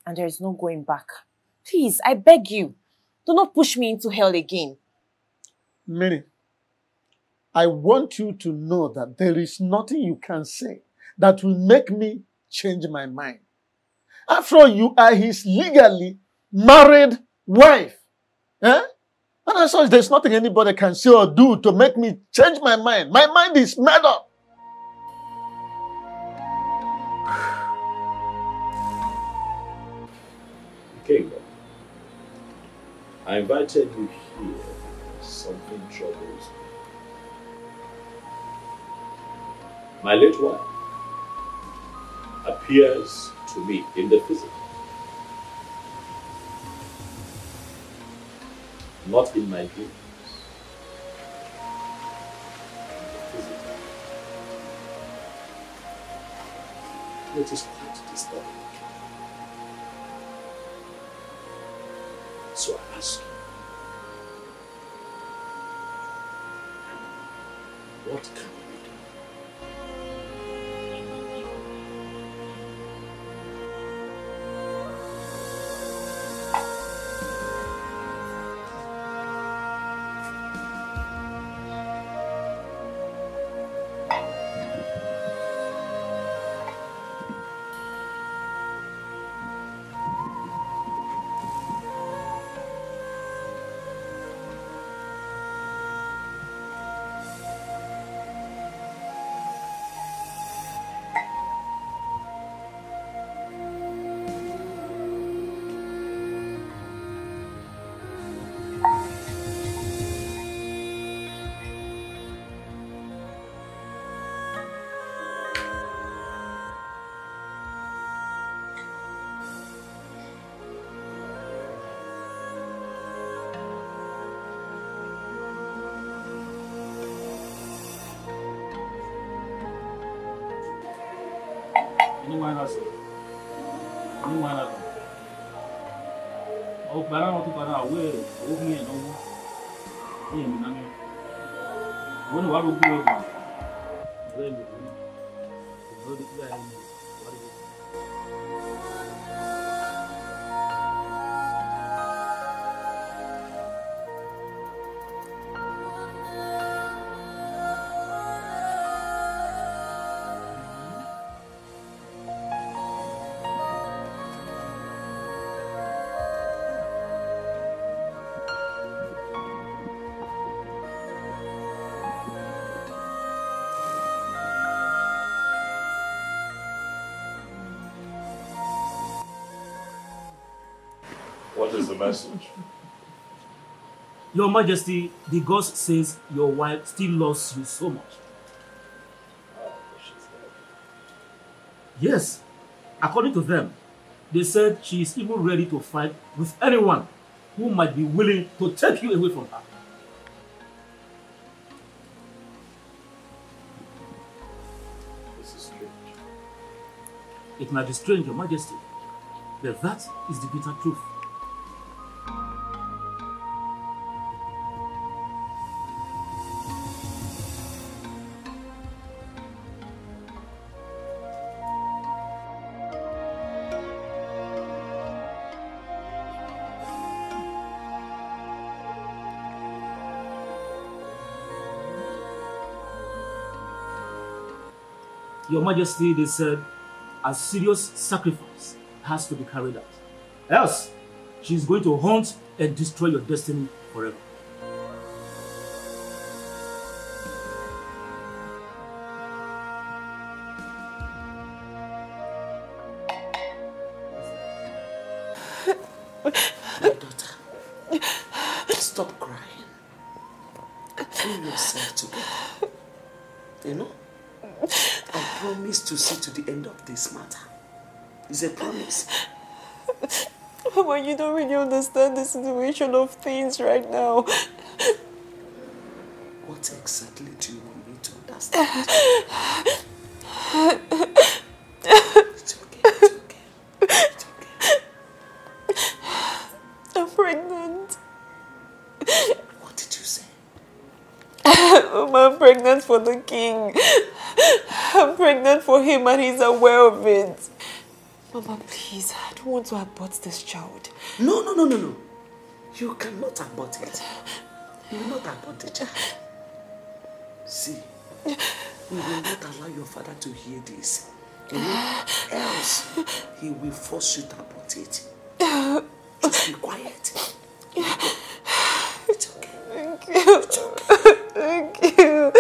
And there is no going back. Please, I beg you. Do not push me into hell again. Mary, I want you to know that there is nothing you can say that will make me change my mind. After all, you are his legally married wife. Eh? And as such, there's nothing anybody can say or do to make me change my mind. My mind is made up. King, I invited you here. Something troubles me. My late wife appears to me in the physical, not in my dreams. It is quite disturbing. So I ask you, what can we do? Anyone else? Oh, but I don't think I will. Oh, me and over. Yeah, I mean, what do I do? What is the message? Your Majesty, the ghost says your wife still loves you so much. Yes, according to them, they said she is even ready to fight with anyone who might be willing to take you away from her. This is strange. It might be strange, Your Majesty, but that is the bitter truth. Your Majesty, they said, a serious sacrifice has to be carried out. Else, she is going to haunt and destroy your destiny forever. My daughter, stop crying. Pull yourself together. You know? I promise to see to the end of this matter. It's a promise. Mama, you don't really understand the situation of things right now. What exactly do you want me to understand? It's okay, it's okay. It's okay. I'm pregnant. What did you say? Mama, I'm pregnant for the king. I'm pregnant for him and he's aware of it. Mama, please, I don't want to abort this child. No. You cannot abort it. You will not abort the child. See, we will not allow your father to hear this. Else, he will force you to abort it. Just be quiet. It's okay. Thank you. It's okay. Thank you.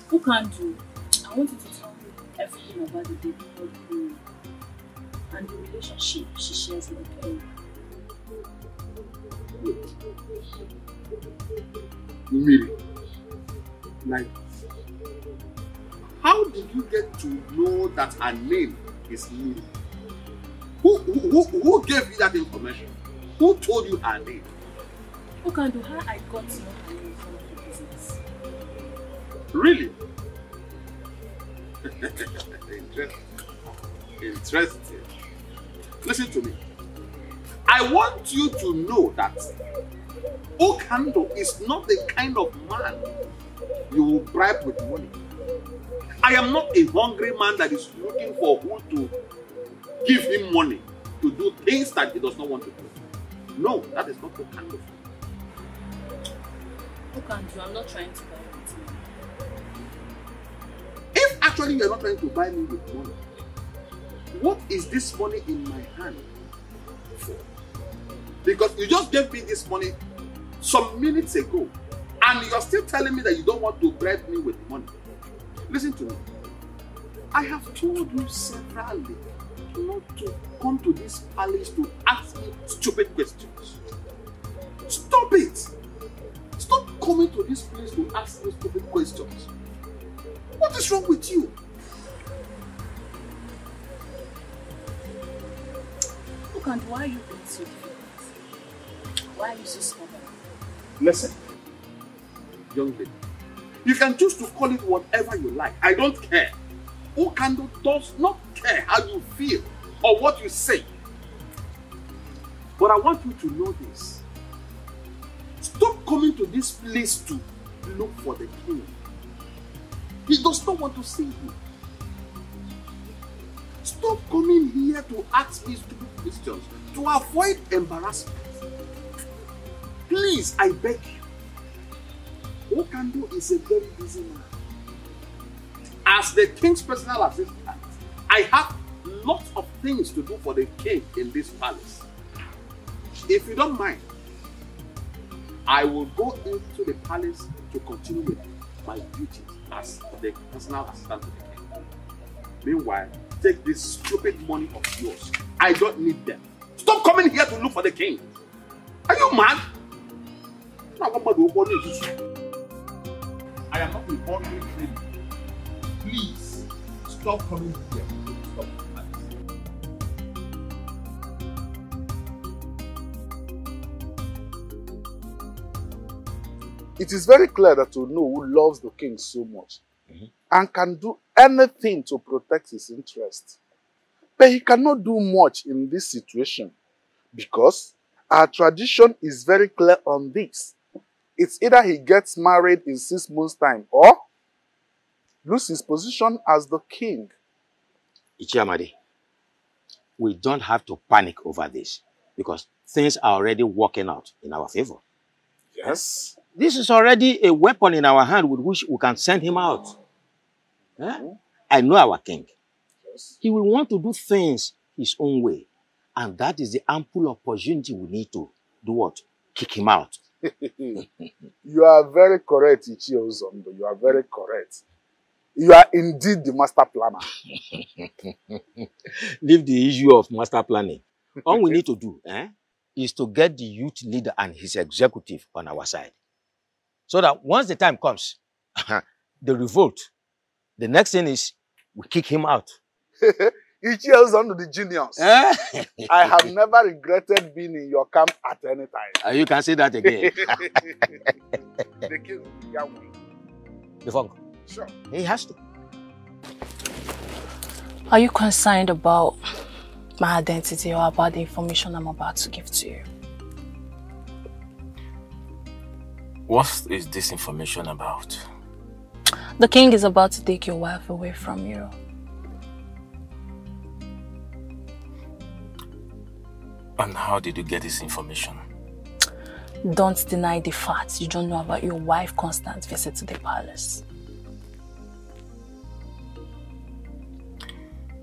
Who can do? I want you to tell me everything information about the difficult queen and the relationship she shares with the king. Really? Like, how did you get to know that her name is Miri? Who gave you that information? Who told you her name? Who can do how I got to know her name from the business? Really? Interesting. Listen to me. I want you to know that Okando is not the kind of man you will bribe with money. I am not a hungry man that is looking for who to give him money to do things that he does not want to do. No, that is not Okando. Okando, I'm not trying to buy you with money. If actually you are not trying to buy me with money, what is this money in my hand for? Because you just gave me this money some minutes ago and you're still telling me that you don't want to bribe me with money. Listen to me. I have told you severally not to come to this palace to ask me stupid questions. Stop it! Stop coming to this place to ask me stupid questions. What is wrong with you? Look, and why are you being so difficult? Why are you so stubborn? Listen, young lady, you can choose to call it whatever you like. I don't care. Okando does not care how you feel or what you say. But I want you to know this. Stop coming to this place to look for the king. He does not want to see you. Stop coming here to ask me stupid questions to avoid embarrassment. Please, I beg you. Okando is a very busy man. As the king's personal assistant, I have lots of things to do for the king in this palace. If you don't mind, I will go into the palace to continue with my duties as the personal assistant to the king. Meanwhile, take this stupid money of yours. I don't need them. Stop coming here to look for the king. Are you mad? I am not a hungry king. Please, stop coming here. Stop. It is very clear that you know who loves the king so much and can do anything to protect his interests. But he cannot do much in this situation because our tradition is very clear on this. It's either he gets married in 6 months' time or lose his position as the king. Ichiamadi, we don't have to panic over this because things are already working out in our favor. Yes. This is already a weapon in our hand with which we can send him out. I know our king. Yes. He will want to do things his own way. And that is the ample opportunity we need to do what? Kick him out. You are very correct, Ichio Zondo. You are very correct. You are indeed the master planner. Leave the issue of master planning. All we need to do is to get the youth leader and his executive on our side. So that once the time comes, the revolt, the next thing is we kick him out. Ichio's under the genius. I have never regretted being in your camp at any time. You can say that again. The king, Yahweh. The funk. Sure. He has to. Are you concerned about my identity or about the information I'm about to give to you? What is this information about? The king is about to take your wife away from you. And how did you get this information? Don't deny the fact you don't know about your wife's constant visit to the palace.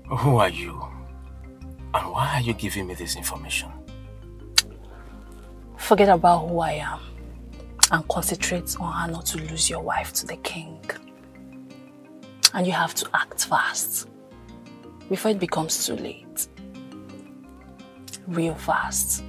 Who are you? And why are you giving me this information? Forget about who I am and concentrate on how not to lose your wife to the king. And you have to act fast. before it becomes too late. Real fast.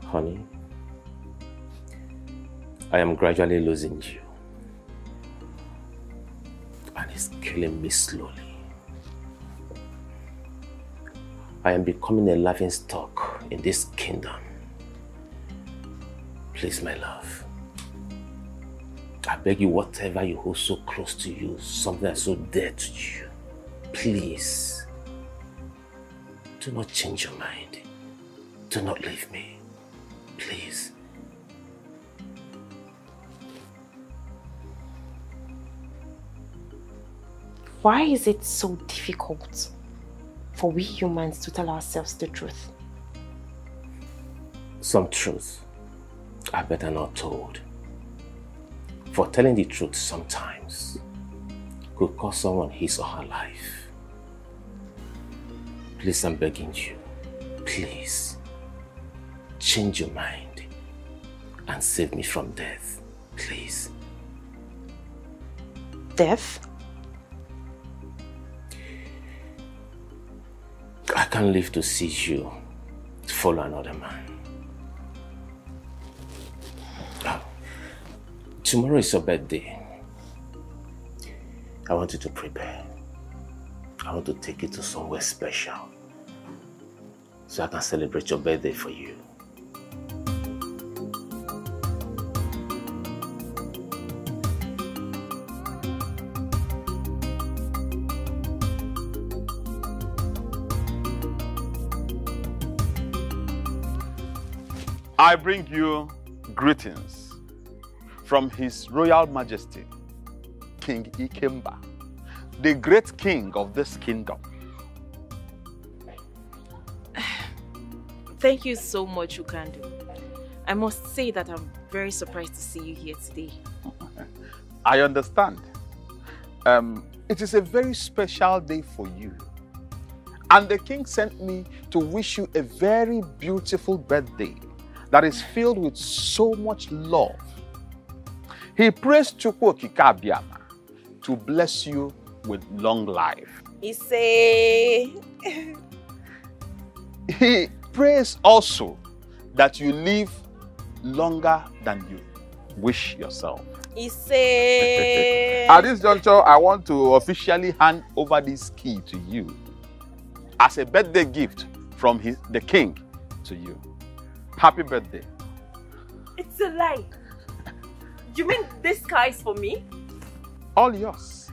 Honey, I am gradually losing you. And it's killing me slowly. I am becoming a laughing stock in this kingdom. Please, my love. I beg you, whatever you hold so close to you, something that's so dear to you, please, do not change your mind. Do not leave me. Please. Why is it so difficult for we humans to tell ourselves the truth? Some truths are better not told. For telling the truth sometimes could cost someone his or her life. Please, I'm begging you, please, change your mind and save me from death, please. Death? I can't live to see you follow another man. Tomorrow is your birthday. I want you to prepare. I want to take you to somewhere special so I can celebrate your birthday for you. I bring you greetings from His Royal Majesty, King Ikemba, the great king of this kingdom. Thank you so much, Ukandu. I must say that I'm very surprised to see you here today. I understand. It is a very special day for you. And the king sent me to wish you a very beautiful birthday that is filled with so much love. He prays Chukwu Okike Abiama to bless you with long life. He prays also that you live longer than you wish yourself. At this juncture, I want to officially hand over this key to you as a birthday gift from the king to you. Happy birthday. It's a lie. You mean this car is for me? All yours.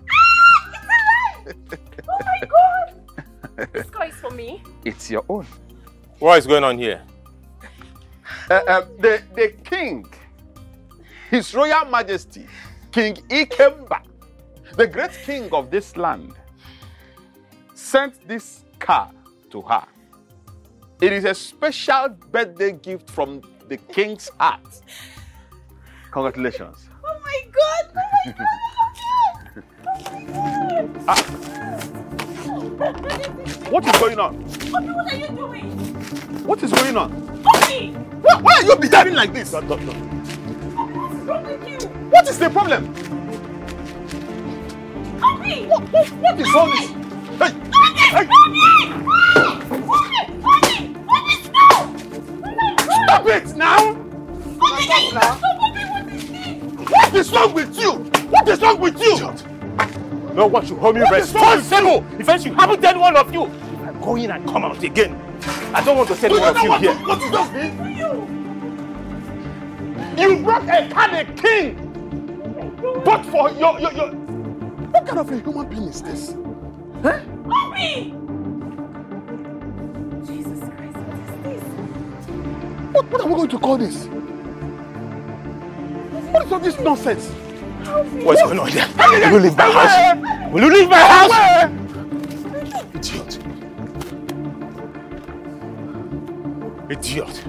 It's a lie! Oh my God! This car is for me? It's your own. What is going on here? The king, His Royal Majesty, King Ikemba, the great king of this land, sent this car to her. It is a special birthday gift from the king's heart. Congratulations. Oh my God! Oh my God! What is going on? Obi, what are you doing? What is going on? Obi! Why are you behaving like this? Obi, what's wrong with you? What is the problem? Obi! What is wrong with you? Hey! Stop it now! What is wrong with you? What is wrong with you? No one should hold me responsible if I should happen to any one of you. If I'm going and come out again, I don't want to see any one of you here. What is that mean? You brought a candid king! But for your... What kind of a human being is this? Huh? Obi! Jesus Christ, what is this? What are we going to call this? What is all this nonsense? What's going on here? Will you leave my house? Will you leave my house? Idiot. Idiot.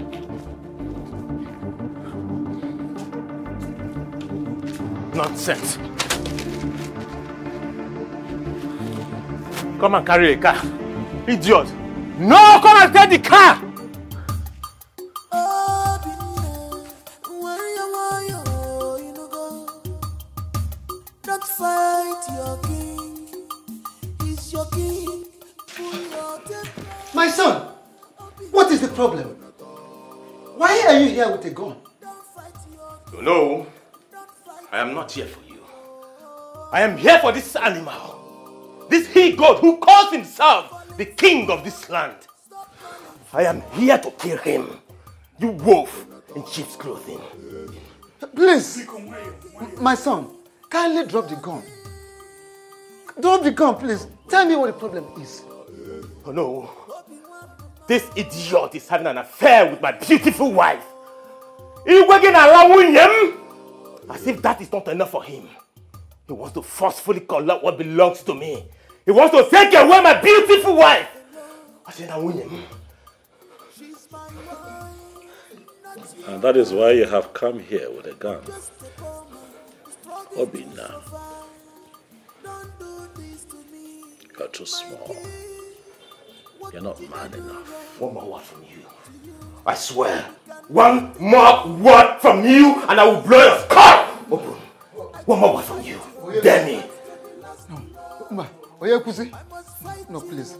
Nonsense. Come and carry a car. Idiot! No, come and take the car! Don't fight your king. He's your king. My son, what is the problem? Why are you here with a gun? No, I am not here for you. I am here for this animal. This he-goat who calls himself the king of this land. I am here to kill him. You wolf in sheep's clothing. Please, my son, kindly drop the gun. Drop the gun, please. Tell me what the problem is. Oh no. This idiot is having an affair with my beautiful wife. As if that is not enough for him. He wants to forcefully collect what belongs to me. He wants to take away my beautiful wife. And that is why you have come here with a gun. Obina, you're too small. You're not man enough. One more word from you. I swear, one more word from you and I will blow your skull open. One more word from you. Dare me. No, please.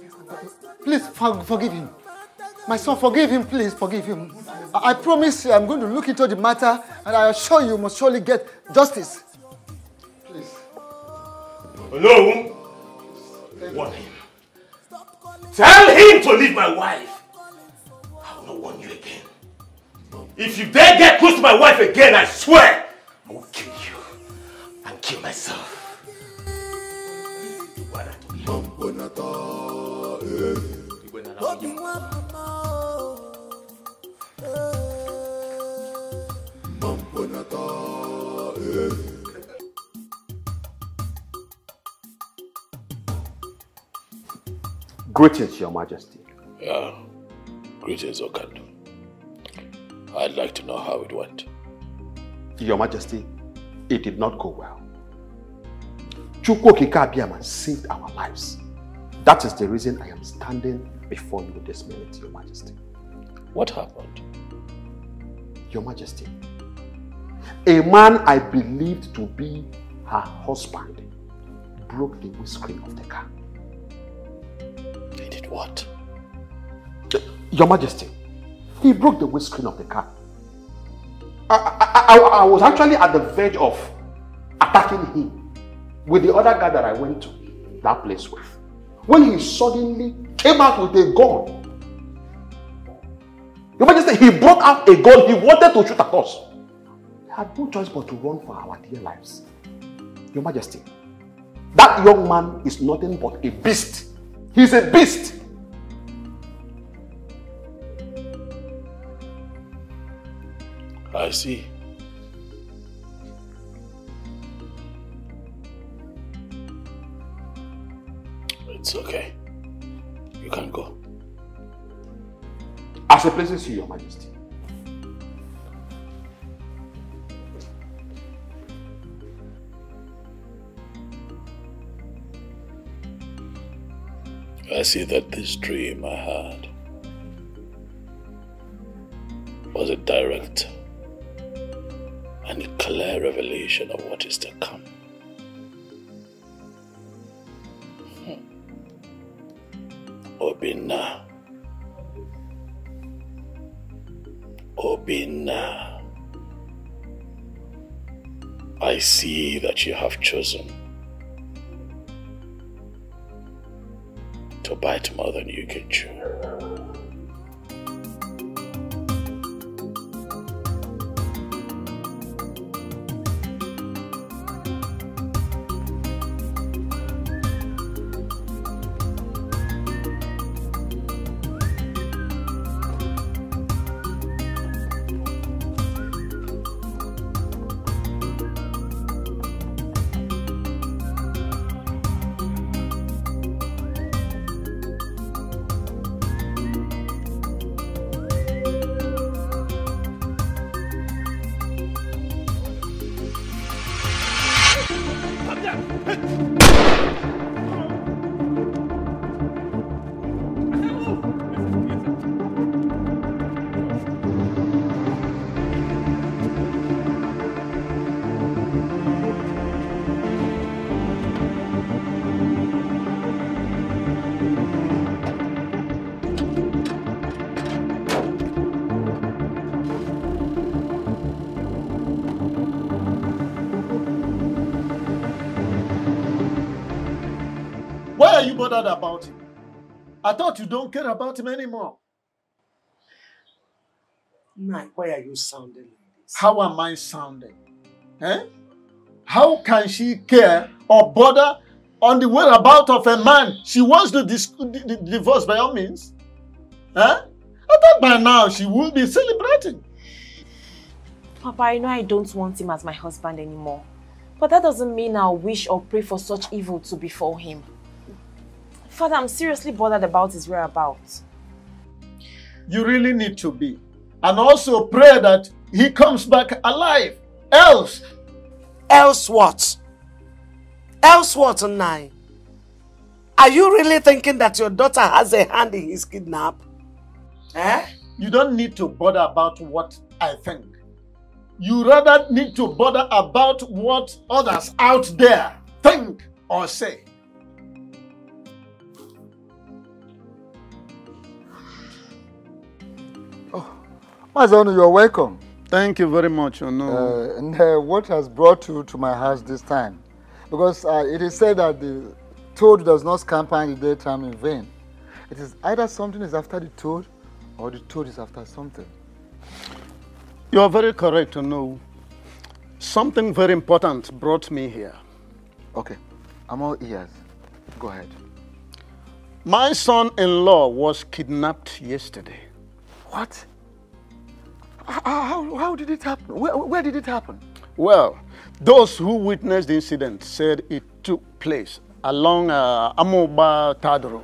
Please forgive him. My son, forgive him, please, forgive him. I promise you, I'm going to look into the matter and I assure you must surely get justice. Please. Hello? Warn him. Tell him to leave my wife. I will not warn you again. If you dare get close to my wife again, I swear, I will kill you and kill myself. Greetings, Your Majesty. Yeah, greetings, Okandu. I'd like to know how it went. Your Majesty, it did not go well. Chukwokika Abiaman saved our lives. That is the reason I am standing before you this minute, Your Majesty. What happened? Your Majesty, a man I believed to be her husband broke the windscreen of the car. He did what? Your Majesty, he broke the windscreen of the car. I was actually at the verge of attacking him with the other guy that I went to that place with, when he suddenly came out with a gun. Your Majesty, he brought out a gun. He wanted to shoot at us. We had no choice but to run for our dear lives. Your Majesty, that young man is nothing but a beast. He's a beast. I see. It's okay. You can go. As it pleases you, Your Majesty. I see that this dream I had was a direct and a clear revelation of what is to come. Obina. Obina. I see that you have chosen to bite more than you can chew. Why are you bothered about him? I thought you don't care about him anymore. Nai, why are you sounding like this? How am I sounding? Eh? How can she care or bother on the whereabouts of a man she wants to divorce by all means? Eh? I thought by now she would be celebrating. Papa, I know I don't want him as my husband anymore. But that doesn't mean I'll wish or pray for such evil to befall him. Father, I'm seriously bothered about his whereabouts. You really need to be. And also pray that he comes back alive. Else. Else what? Else what, Nai? Are you really thinking that your daughter has a hand in his kidnap? Eh? You don't need to bother about what I think. You rather need to bother about what others out there think or say. Mazonu, you're welcome. Thank you very much. What has brought you to my house this time? Because it is said that the toad does not scamper in the daytime in vain. It is either something is after the toad or the toad is after something. You are very correct, Something very important brought me here. Okay, I'm all ears. Go ahead. My son-in-law was kidnapped yesterday. What? How did it happen? Where did it happen? Well, those who witnessed the incident said it took place along Amoba Third Road.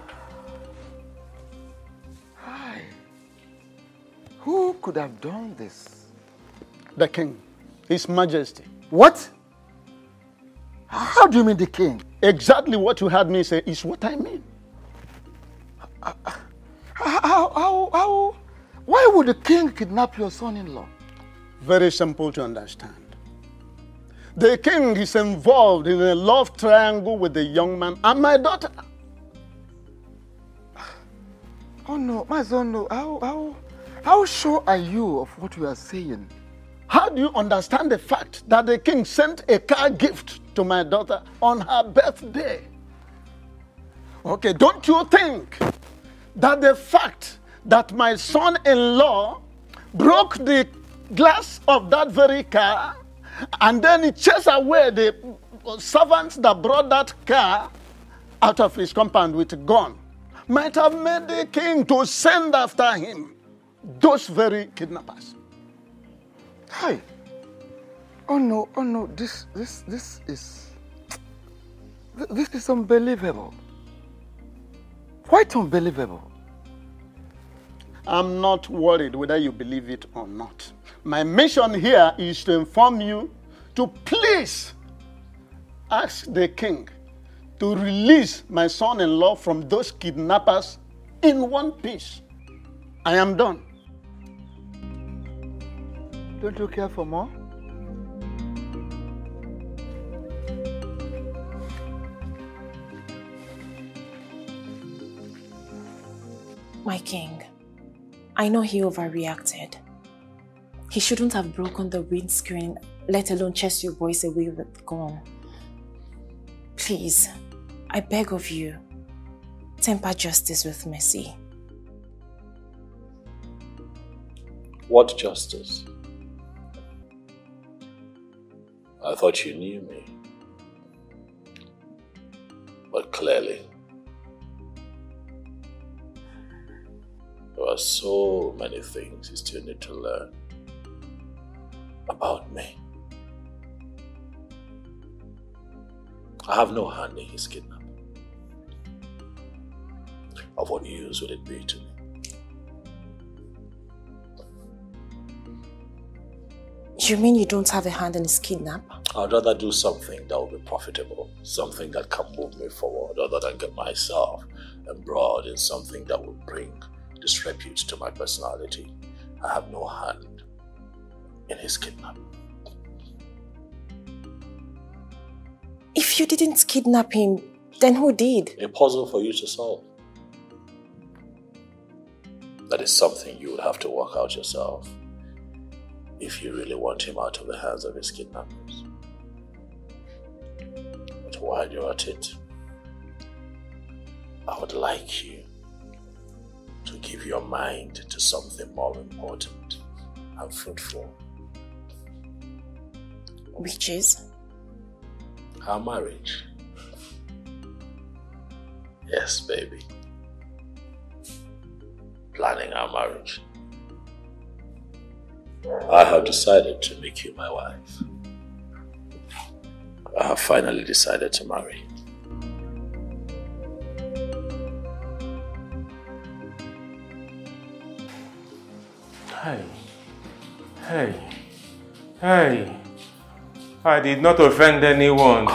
Hi. Who could have done this? The king, His Majesty. What? How do you mean the king? Exactly what you heard me say is what I mean. How? Why would the king kidnap your son-in-law? Very simple to understand. The king is involved in a love triangle with the young man and my daughter. Oh no, my son, no. How sure are you of what you are saying? How do you understand the fact that the king sent a car gift to my daughter on her birthday? Okay, don't you think that the fact that my son-in-law broke the glass of that very car and then he chased away the servants that brought that car out of his compound with a gun might have made the king to send after him those very kidnappers? Hi. Oh no, this is unbelievable. Quite unbelievable. I'm not worried whether you believe it or not. My mission here is to inform you to please ask the king to release my son-in-law from those kidnappers in one piece. I am done. Don't you care for more? My king, I know he overreacted. He shouldn't have broken the windscreen, let alone chase your boys away with the gun. Please, I beg of you, temper justice with mercy. What justice? I thought you knew me. But clearly, there are so many things you still need to learn about me. I have no hand in his kidnapping. Of what use would it be to me? You mean you don't have a hand in his kidnap? I'd rather do something that will be profitable, something that can move me forward, other than get myself embroiled in something that will bring disrepute to my personality. I have no hand in his kidnapping. If you didn't kidnap him, then who did? A puzzle for you to solve. That is something you would have to work out yourself if you really want him out of the hands of his kidnappers. But while you're at it, I would like you to give your mind to something more important and fruitful. Which is? Our marriage. Yes, baby. Planning our marriage. I have decided to make you my wife. I have finally decided to marry. Hey. I did not offend anyone.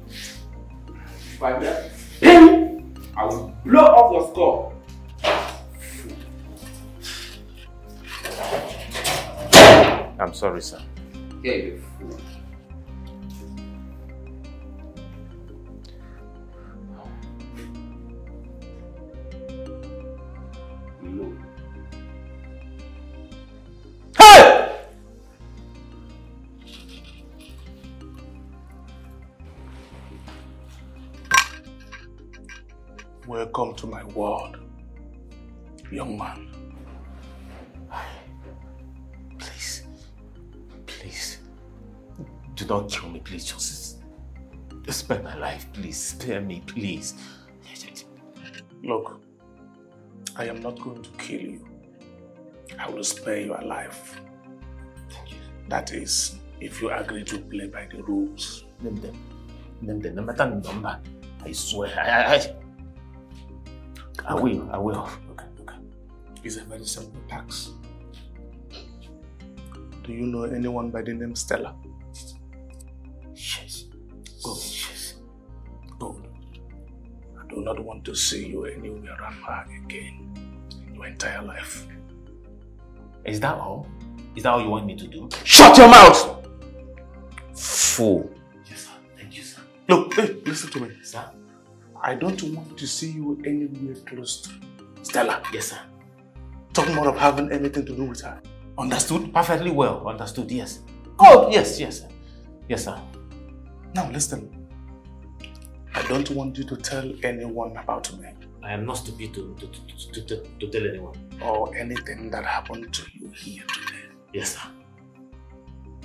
If I get him, I will blow off your skull. I'm sorry, sir. Yeah, you fool. No. Hey! Welcome to my world, young man. Please. Do not kill me, please. Just spare my life, please. Spare me, please. Look, I am not going to kill you. I will spare your life. That is, if you agree to play by the rules. Name them. No matter the number. I swear. I will. Okay. It's a very simple task. Do you know anyone by the name Stella? Yes. Good. I do not want to see you anywhere around her again in your entire life. Is that all? Is that all you want me to do? Shut your mouth! Fool. Yes, sir. Thank you, sir. Look, hey, listen to me. Sir? I don't want to see you anywhere close to Stella. Yes, sir. Talking more of having anything to do with her. Understood? Perfectly well. Understood, yes. Oh, yes, sir. Yes, sir. Now listen. I don't want you to tell anyone about me. I am not stupid to tell anyone. Or anything that happened to you here today. Yes, sir.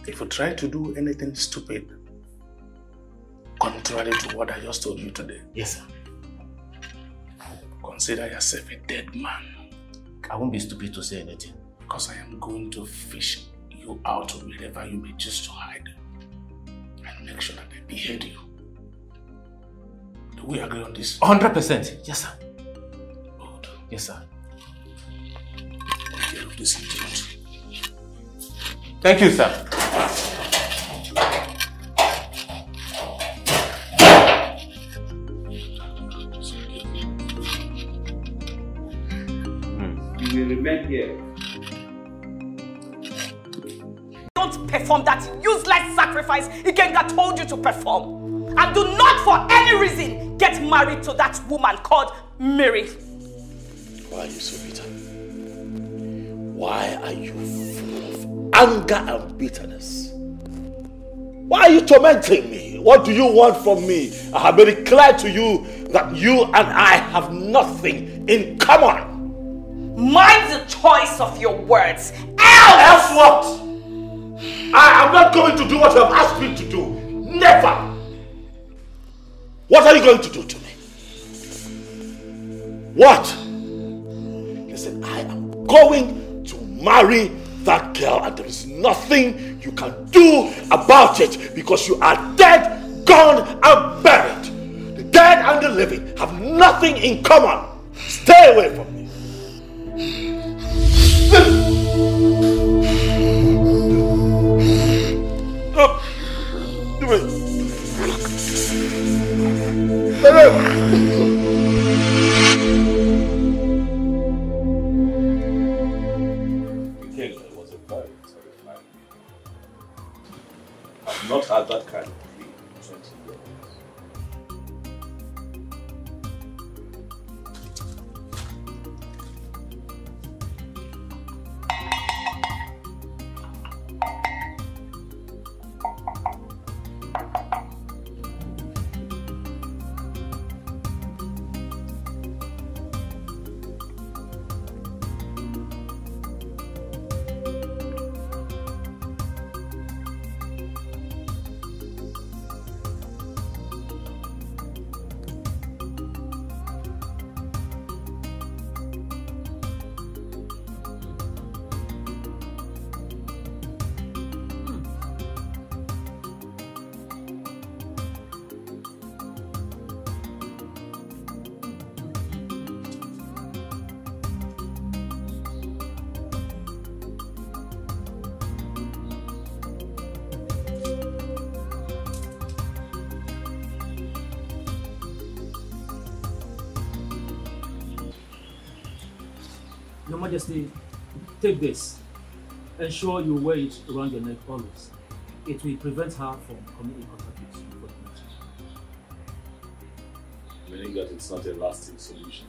If you try to do anything stupid, contrary to what I just told you today. Yes, sir. Consider yourself a dead man. I won't be stupid to say anything. Because I am going to fish you out wherever you may choose to hide. And make sure that they behead you. Do we agree on this? 100%. Yes, sir. Good. Yes, sir. Take care of this idiot. Thank you, sir. You will remain here. Don't perform that useless sacrifice Ikenga told you to perform. And do not for any reason get married to that woman called Mary. Why are you so bitter? Why are you full of anger and bitterness? Why are you tormenting me? What do you want from me? I have made it clear to you that you and I have nothing in common. Mind the choice of your words. Else what? I am not going to do what you have asked me to do. Never. What are you going to do to me? What? Listen, I am going to marry that girl and there is nothing you can do about it because you are dead, gone and buried. The dead and the living have nothing in common. Stay away from me. I've not had that kind of dream in 20 years. Your Majesty, take this. Ensure you wear it around your neck always. It will prevent her from coming in contact with you for the Meaning that it's not a lasting solution.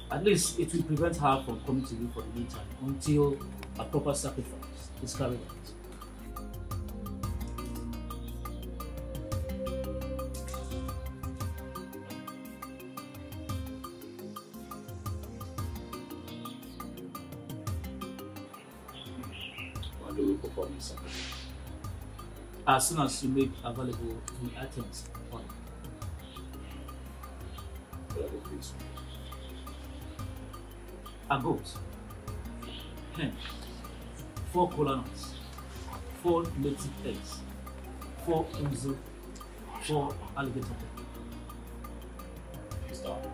At least it will prevent her from coming to you for the meantime until a proper sacrifice is carried out. When do we perform this sacrifice? As soon as you make available the items on a goat, hen, 4 kola nuts, 4 native eggs, 4 unzu, 4 alligator. Stop.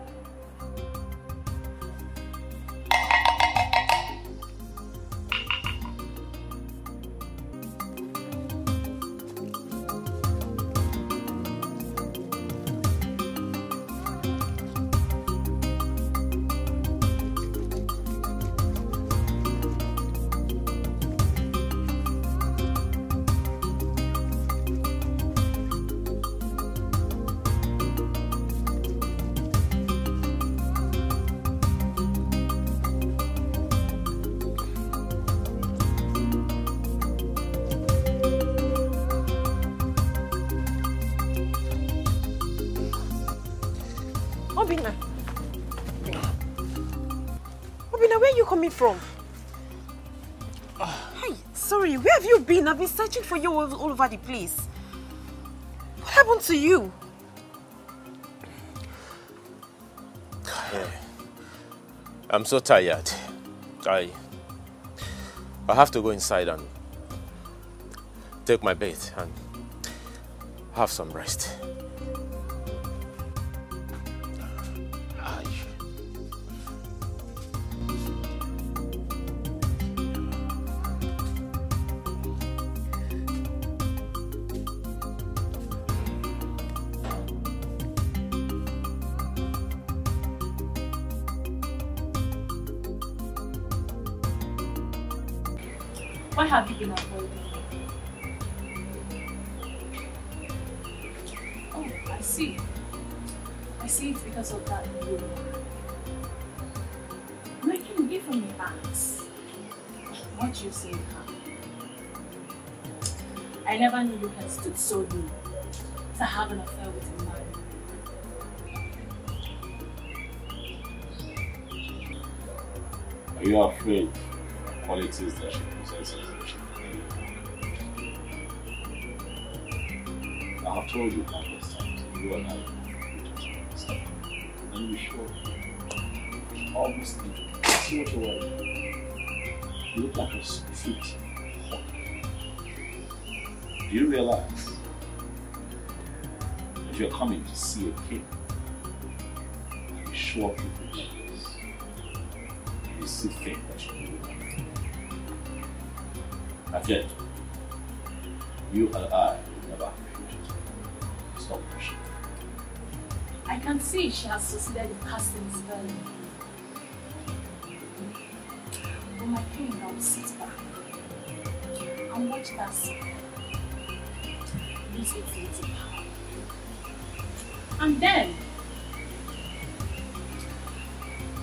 Obina, where are you coming from? Hey, sorry, where have you been? I've been searching for you all over the place. What happened to you? I'm so tired. I have to go inside and take my bath and have some rest. Why have you been avoiding me? Oh, I see. I see it's because of that rumor. No, you can give me facts. What you say, huh? I never knew you had stood so low to have an affair with a man. Are you afraid of qualities that she possesses? I have told you countless times, you and I stop. And you sure almost see what you want. You look like a sweet hawk. Do you realize that you're coming to see a king? And you show up people like this. You still think that you do that. And yet, you and I will never have a future together. Stop pushing. I can see she has succeeded in casting a spell. But my king, I will sit back and watch that spell use its little power. And then,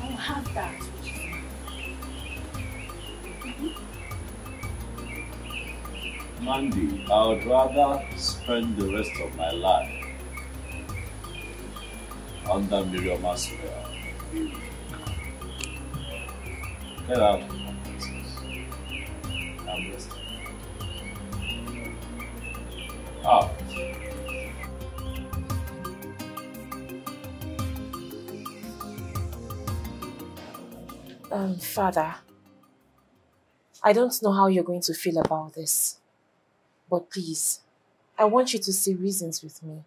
I will have that which is mine. Mandy, I would rather spend the rest of my life under Miriam's spell. Get out of my business. I'm resting. Out. Father, I don't know how you're going to feel about this, but please, I want you to see reasons with me.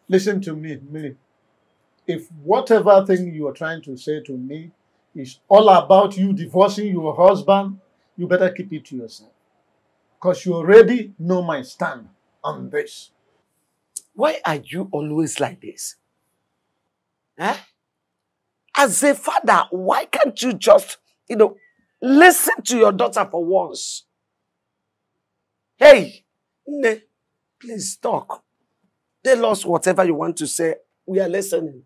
Listen to me, Millie. If whatever thing you are trying to say to me is all about you divorcing your husband, you better keep it to yourself. Because you already know my stand on this. Why are you always like this? Huh? As a father, why can't you just, listen to your daughter for once? Hey, Nne, please talk. Tell us whatever you want to say. We are listening.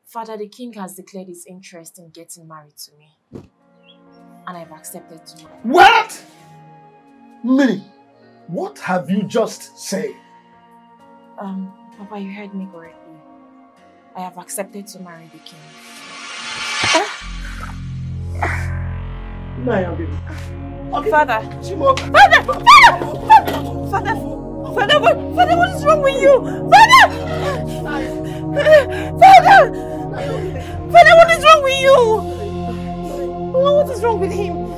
Father, the king has declared his interest in getting married to me. And I've accepted to. What? Mary, what have you just said? Papa, you heard me correctly. I have accepted to marry the king. Okay. Father! Father, what is wrong with you? Father, what is wrong with you? What is wrong with him?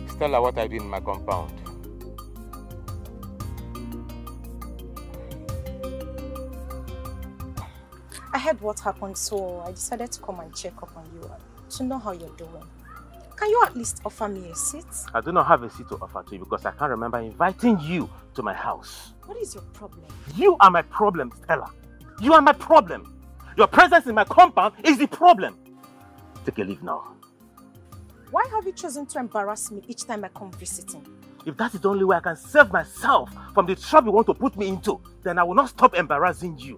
Stella, what I did in my compound. I heard what happened, so I decided to come and check up on you to know how you're doing. Can you at least offer me a seat? I do not have a seat to offer to you because I can't remember inviting you to my house. What is your problem? You are my problem, Stella. You are my problem. Your presence in my compound is the problem. Take a leave now. Why have you chosen to embarrass me each time I come visiting? If that is the only way I can save myself from the trouble you want to put me into, then I will not stop embarrassing you.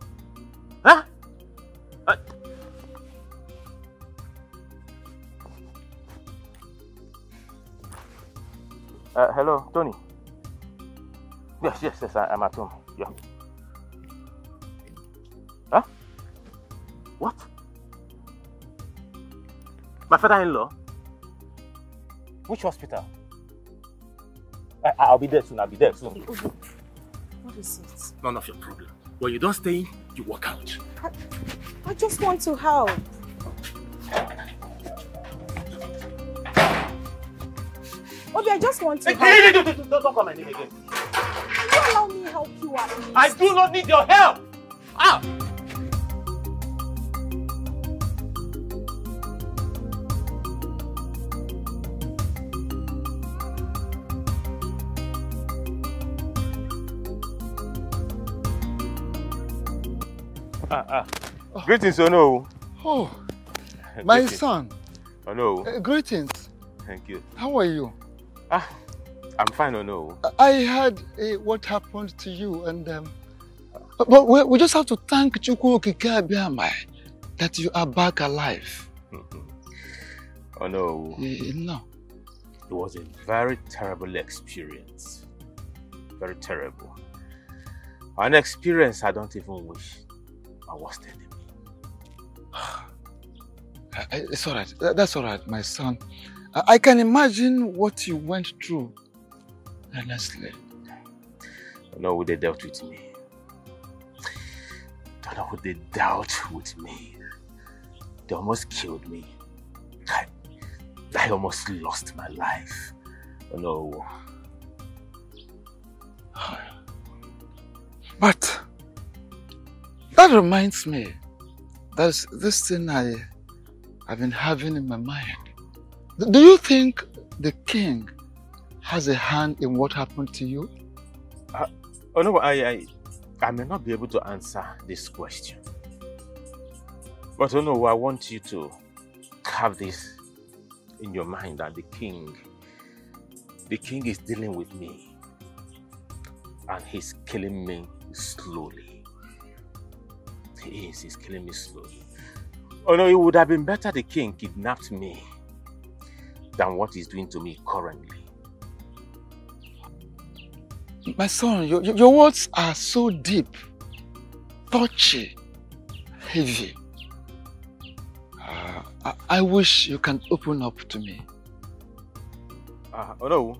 Huh? Hello, Tony. Yes, I'm at home. Yeah. Huh? What? My father-in-law? Which hospital? I'll be there soon. What is it? None of your problem. When you don't stay in, you walk out. I just want to help. Obi, I just want to help. Don't call my name again. Can you allow me help you at least? I do not need your help! Ah! Greetings, Ono. Oh, my son. Ono. Greetings. Thank you. How are you? I'm fine, Ono. I heard what happened to you, and but we just have to thank Chukwu Okike that you are back alive. Oh no. No. It was a very terrible experience. Very terrible. An experience I don't even wish I was telling me. It's all right. That's all right, my son. I can imagine what you went through. Honestly. No, they dealt with me. Don't know what they dealt with me. They almost killed me. I almost lost my life. Oh no. But that reminds me, there's this thing I've been having in my mind. Do you think the king has a hand in what happened to you? Oh no, I may not be able to answer this question. But oh no, I want you to have this in your mind that the king is dealing with me and he's killing me slowly. He's killing me slowly. Oh no, it would have been better the king kidnapped me than what he's doing to me currently. My son, your words are so deep, touchy, heavy. I wish you can open up to me. Oh no,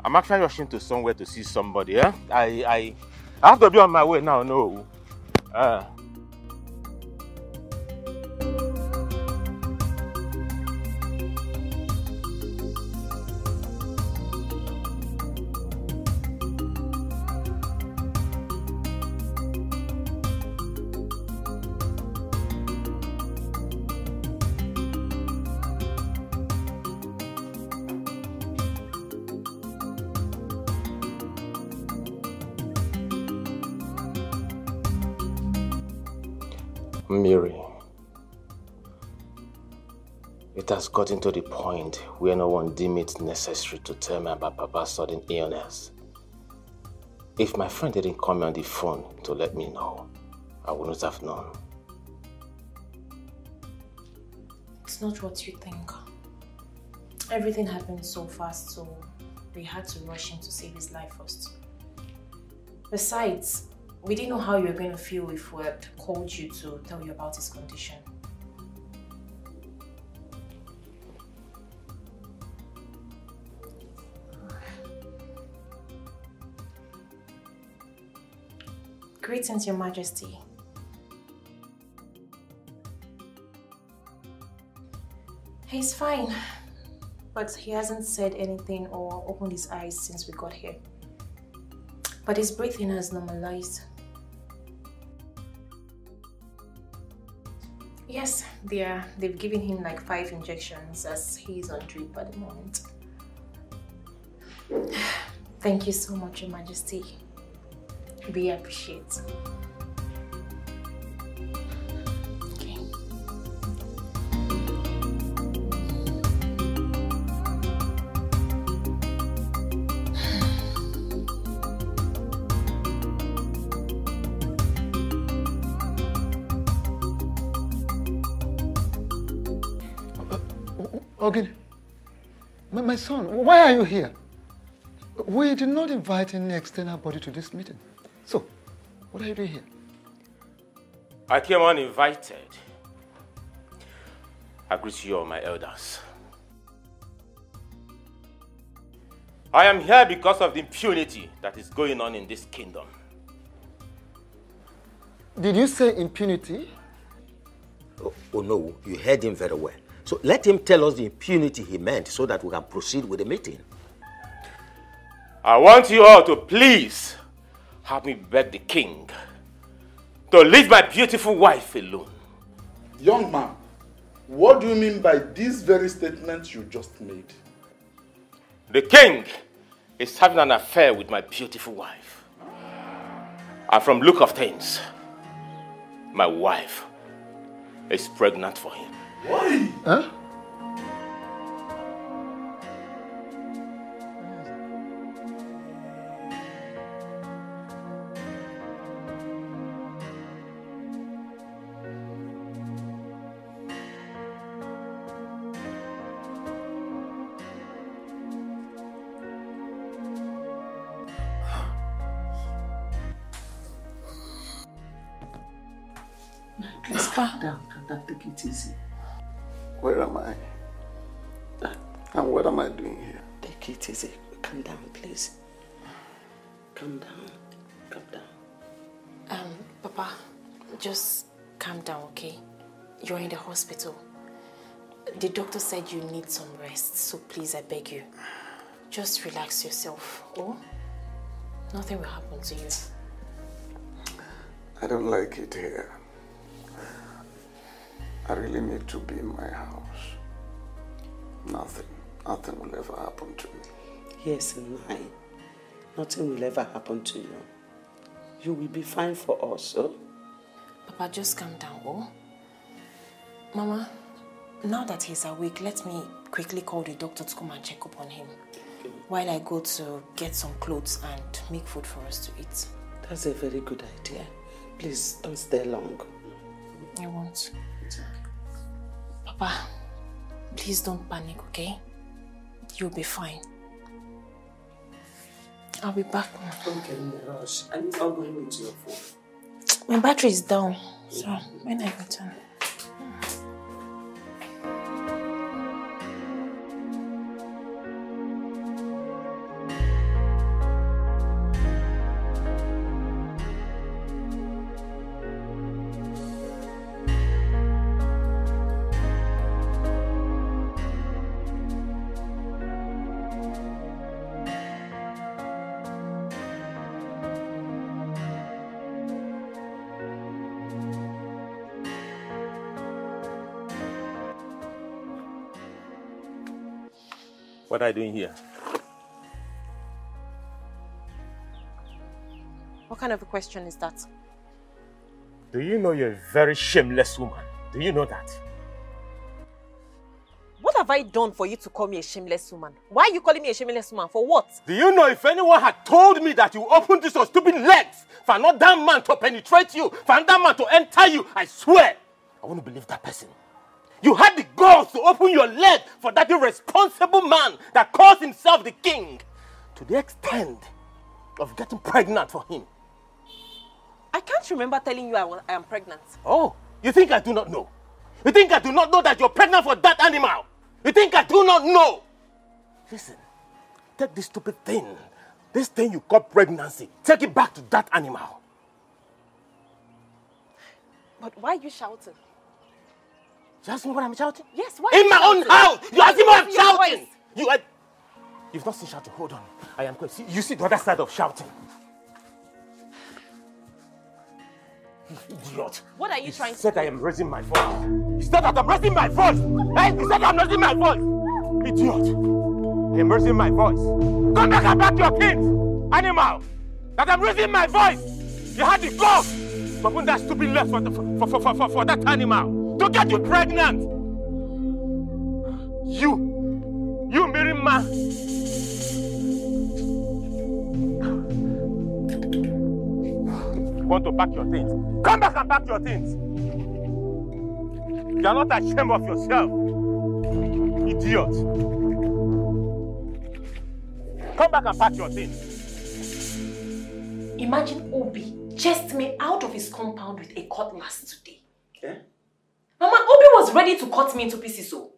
I'm actually rushing to somewhere to see somebody. Eh? I have to be on my way now. No. Mary, it has gotten to the point where no one deemed it necessary to tell me about Papa's sudden illness. If my friend didn't call me on the phone to let me know, I wouldn't have known. It's not what you think. Everything happened so fast, so we had to rush him to save his life first. Besides, we didn't know how you were going to feel if we had called you to tell you about his condition. Greetings, Your Majesty. He's fine, but he hasn't said anything or opened his eyes since we got here. But his breathing has normalized. Yes, they've given him like 5 injections as he's on drip at the moment. Thank you so much, Your Majesty. We appreciate. Okay. Okay. My son, why are you here? We did not invite any external body to this meeting. So, what are you doing here? I came uninvited. I greet you all, my elders. I am here because of the impunity that is going on in this kingdom. Did you say impunity? Oh no, you heard him very well. So let him tell us the impunity he meant so that we can proceed with the meeting. I want you all to please help me beg the king to leave my beautiful wife alone. Young man, what do you mean by this very statement you just made? The king is having an affair with my beautiful wife. And from look of things, my wife is pregnant for him. Why? Huh? Please calm down, take it easy. Where am I? And what am I doing here? Take it easy. Calm down, please. Calm down. Calm down. Papa, just calm down, okay? You're in the hospital. The doctor said you need some rest, so please, I beg you. Just relax yourself, oh? Nothing will happen to you. I don't like it here. I really need to be in my house. Nothing will ever happen to me. Yes, nothing will ever happen to you. You will be fine for us, oh? Papa, just calm down, oh? Mama, now that he's awake, let me quickly call the doctor to come and check up on him. Okay. While I go to get some clothes and make food for us to eat. That's a very good idea. Please, don't stay long. I won't. Papa, please don't panic, okay? You'll be fine. I'll be back. Okay, rush. Are you not going with your phone? My battery is down, so when I return. What are you doing here? What kind of a question is that? Do you know you're a very shameless woman? Do you know that? What have I done for you to call me a shameless woman? Why are you calling me a shameless woman? For what? Do you know if anyone had told me that you opened this your stupid legs for another man to penetrate you, for another man to enter you, I swear, I wouldn't believe that person. You had the balls to open your leg for that irresponsible man that calls himself the king, to the extent of getting pregnant for him. I can't remember telling you I am pregnant. Oh, you think I do not know? You think I do not know that you're pregnant for that animal? You think I do not know? Listen, take this stupid thing, this thing you call pregnancy, take it back to that animal. But why are you shouting? You ask me what I'm shouting? Yes, why? In my own house! You ask me what I'm shouting! Voice. You've not seen shouting. Hold on. I am going. You see the other side of shouting. Idiot. What are you trying to do? He said I am raising my voice. He said that I'm raising my voice. Hey, he said I'm raising my voice. Idiot. I am raising my voice. Come back and back your things, animal. That I'm raising my voice. You had the gall to open that stupid leg for that animal. To get you pregnant. You married man. You want to pack your things? Come back and pack your things. You are not ashamed of yourself. Idiot. Come back and pack your things. Imagine Obi chased me out of his compound with a cutlass today. Eh? Mama, Obi was ready to cut me into pieces. So.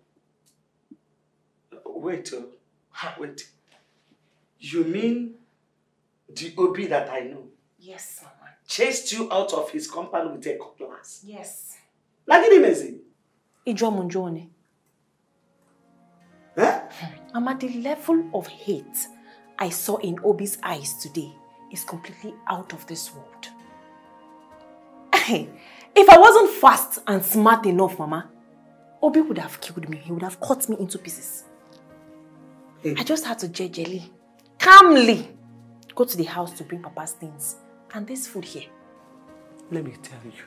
Wait. You mean the Obi that I know? Yes, Mama. Chased you out of his compound with a cutlass? Yes. Like it is. Ijomunjone. Huh? Mama, the level of hate I saw in Obi's eyes today is completely out of this world. If I wasn't fast and smart enough, Mama, Obi would have killed me. He would have cut me into pieces. I just had to gingerly, calmly go to the house to bring Papa's things. And this food here. Let me tell you,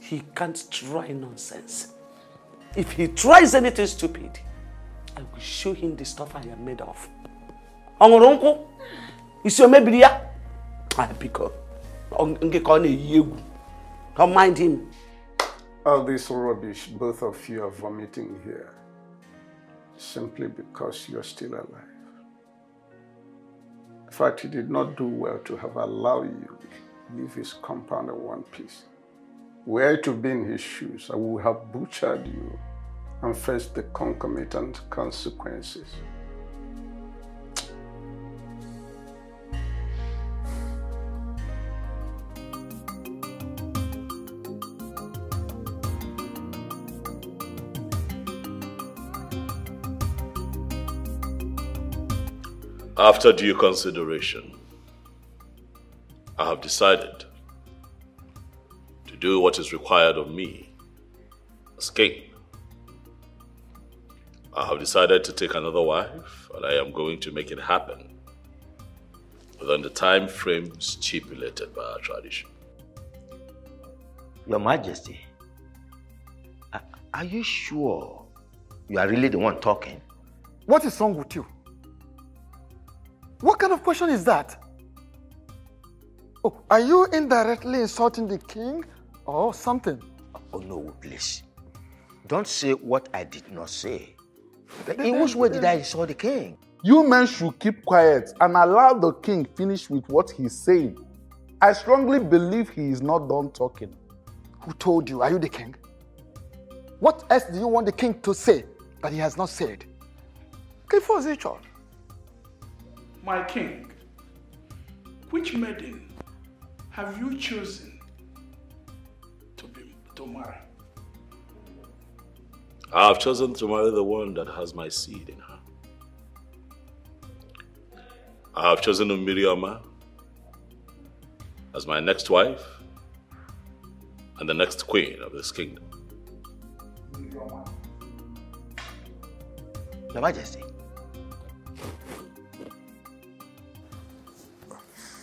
he can't try nonsense. If he tries anything stupid, I will show him the stuff I am made of. Uncle, is your maybe here? I pick up. Don't mind him. All this rubbish both of you are vomiting here, simply because you're still alive. In fact, he did not do well to have allowed you to leave his compound in one piece. Were to be in his shoes, I would have butchered you and faced the concomitant consequences. After due consideration, I have decided to do what is required of me as king. I have decided to take another wife, and I am going to make it happen within the time frame stipulated by our tradition. Your Majesty, are you sure you are really the one talking? What is wrong with you? What kind of question is that? Oh, are you indirectly insulting the king or something? Oh no, please. Don't say what I did not say. In which way did I insult the king? You men should keep quiet and allow the king finish with what he's saying. I strongly believe he is not done talking. Who told you? Are you the king? What else do you want the king to say that he has not said? My king, which maiden have you chosen to marry? I have chosen to marry the one that has my seed in her. I have chosen Miriama as my next wife and the next queen of this kingdom. Your Majesty.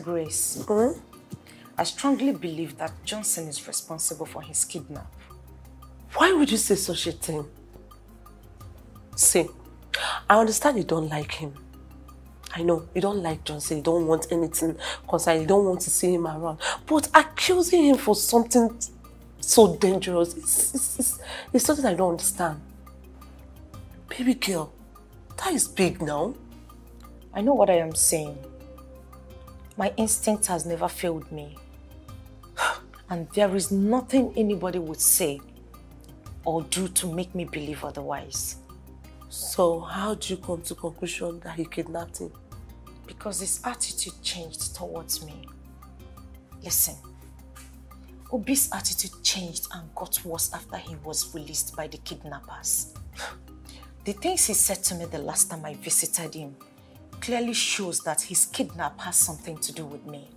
Grace, I strongly believe that Johnson is responsible for his kidnap. Why would you say such a thing? See, I understand you don't like him. I know, you don't like Johnson, you don't want anything concerning, you don't want to see him around. But accusing him for something so dangerous, it's something I don't understand. Baby girl, that is big now. I know what I am saying. My instinct has never failed me. And there is nothing anybody would say or do to make me believe otherwise. So how do you come to the conclusion that he kidnapped him? Because his attitude changed towards me. Listen, Obi's attitude changed and got worse after he was released by the kidnappers. The things he said to me the last time I visited him clearly shows that his kidnap has something to do with me.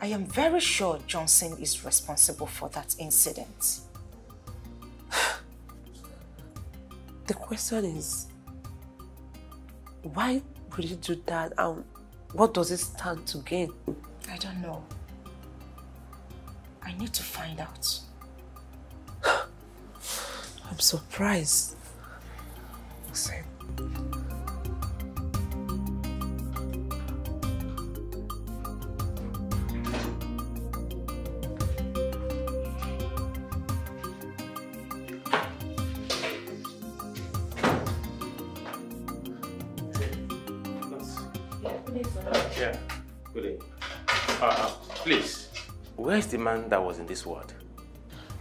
I am very sure Johnson is responsible for that incident. The question is, why would you do that and what does it stand to gain? I don't know. I need to find out. I'm surprised. Same. Yeah, good evening. Please, where's the man that was in this ward?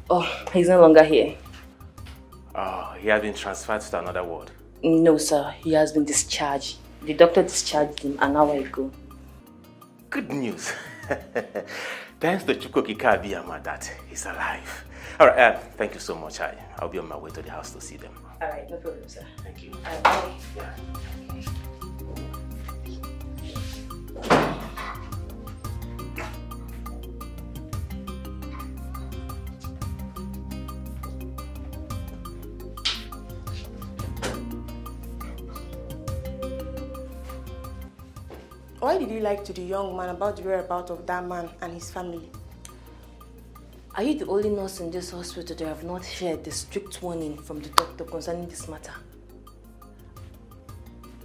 Oh, he's no longer here. Oh, he has been transferred to another ward? No, sir. He has been discharged. The doctor discharged him an hour ago. Good news. Thanks to Chukwukika Abiyama that he's alive. All right, thank you so much. I'll be on my way to the house to see them. All right, no problem, sir. Thank you. Bye. Yeah. Why did you lie to the young man about the whereabouts of that man and his family? Are you the only nurse in this hospital that have not heard the strict warning from the doctor concerning this matter?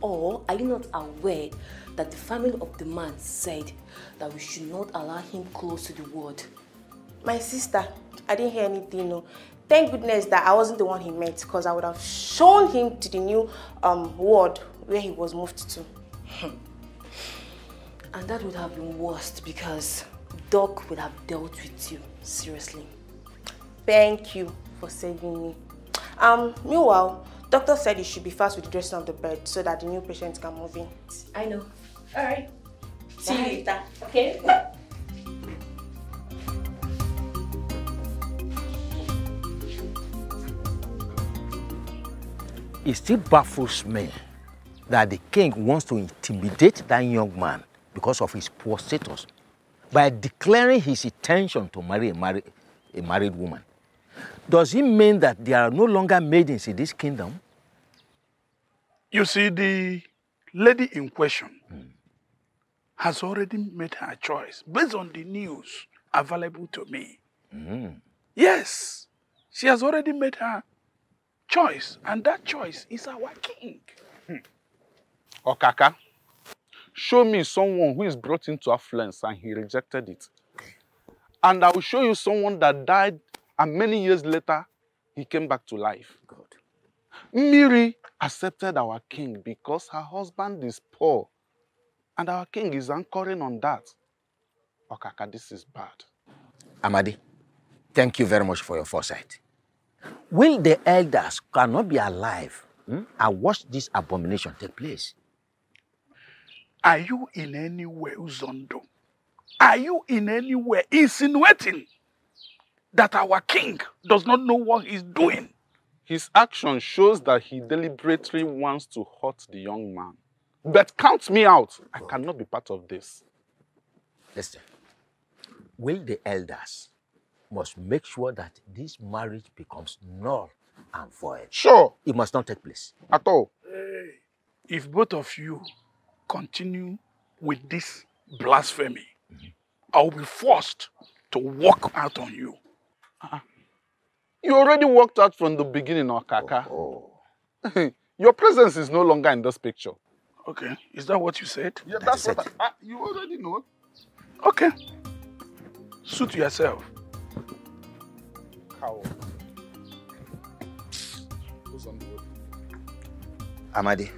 Or are you not aware that the family of the man said that we should not allow him close to the ward? My sister, I didn't hear anything, no. Thank goodness that I wasn't the one he met, because I would have shown him to the new ward where he was moved to. And that would have been worst because Doc would have dealt with you seriously. Thank you for saving me. Meanwhile, doctor said you should be fast with the dressing of the bed so that the new patient can move in. I know. All right. See you later. Okay. It still baffles me that the king wants to intimidate that young man because of his poor status by declaring his intention to marry a married woman. Does it mean that there are no longer maidens in this kingdom? You see, the lady in question has already made her choice based on the news available to me. Yes, she has already made her choice, and that choice is our king. Okaka, show me someone who is brought into affluence and he rejected it. And I will show you someone that died and many years later, he came back to life. God. Miri accepted our king because her husband is poor. And our king is anchoring on that. Okaka, this is bad. Amadi, thank you very much for your foresight. Will the elders cannot be alive and watch this abomination take place? Are you in any way, Uzondo? Are you in any way insinuating that our king does not know what he's doing? His action shows that he deliberately wants to hurt the young man. But count me out. I cannot be part of this. Listen, will the elders must make sure that this marriage becomes null and void? Sure. It must not take place. At all. If both of you continue with this blasphemy, I will be forced to walk out on you. You already walked out from the beginning, Okaka. Your presence is no longer in this picture. Okay, is that what you said? Yeah, that's what you already know. Okay. Suit yourself. Cow. Amadi.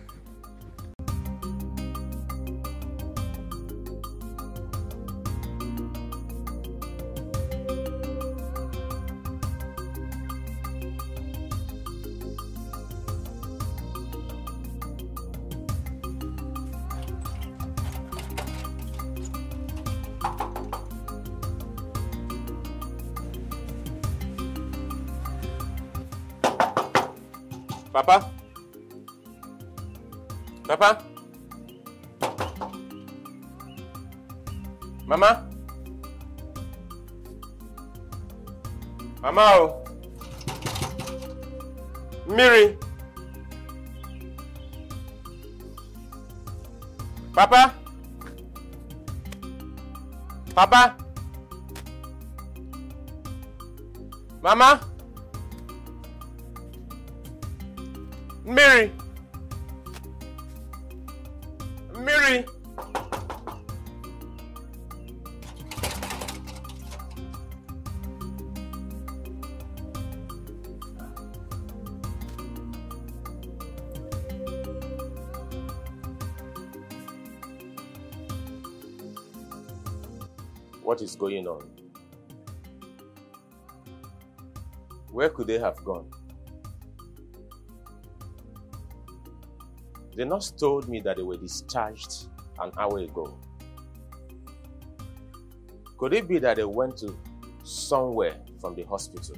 Papa? Papa? Mama? Mama? Oh. Miri? Papa? Papa? Mama? Miri? Miri? What is going on? Where could they have gone? The nurse told me that they were discharged an hour ago. Could it be that they went to somewhere from the hospital?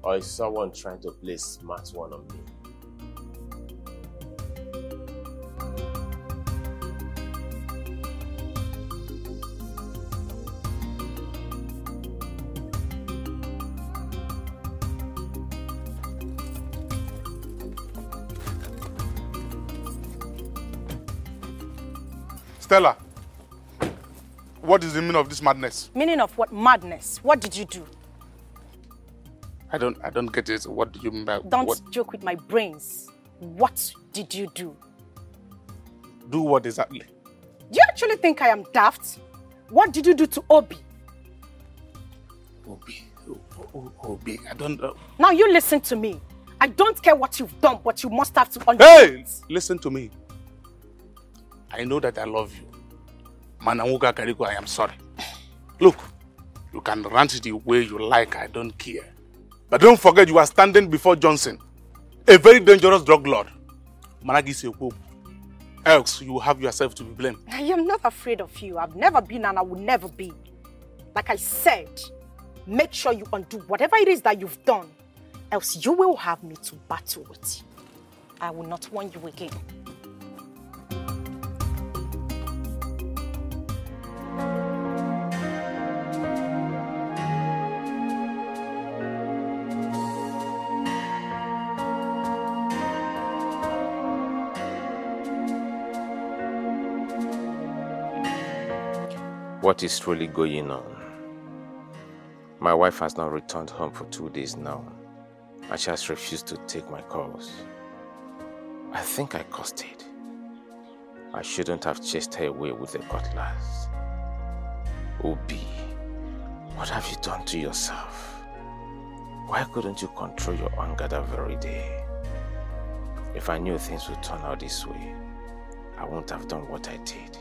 Or is someone trying to play smart one on me? Stella, what is the meaning of this madness? Meaning of what? Madness. What did you do? I don't get it. What do you mean by Don't joke with my brains. What did you do? Do what exactly? Do you actually think I am daft? What did you do to Obi? Obi, I don't know. Now you listen to me. I don't care what you've done, but you must have to understand. Hey! Listen to me. I know that I love you. Manawuka Kariko, I am sorry. Look, you can rant the way you like, I don't care. But don't forget you are standing before Johnson, a very dangerous drug lord. Managi Seku. Else you will have yourself to be blamed. I am not afraid of you. I've never been and I will never be. Like I said, make sure you undo whatever it is that you've done. Else you will have me to battle with you. I will not warn you again. What is really going on? My wife has not returned home for 2 days now, and she has refused to take my calls. I think I caused it. I shouldn't have chased her away with the cutlass. Obi, what have you done to yourself? Why couldn't you control your anger that very day? If I knew things would turn out this way, I wouldn't have done what I did.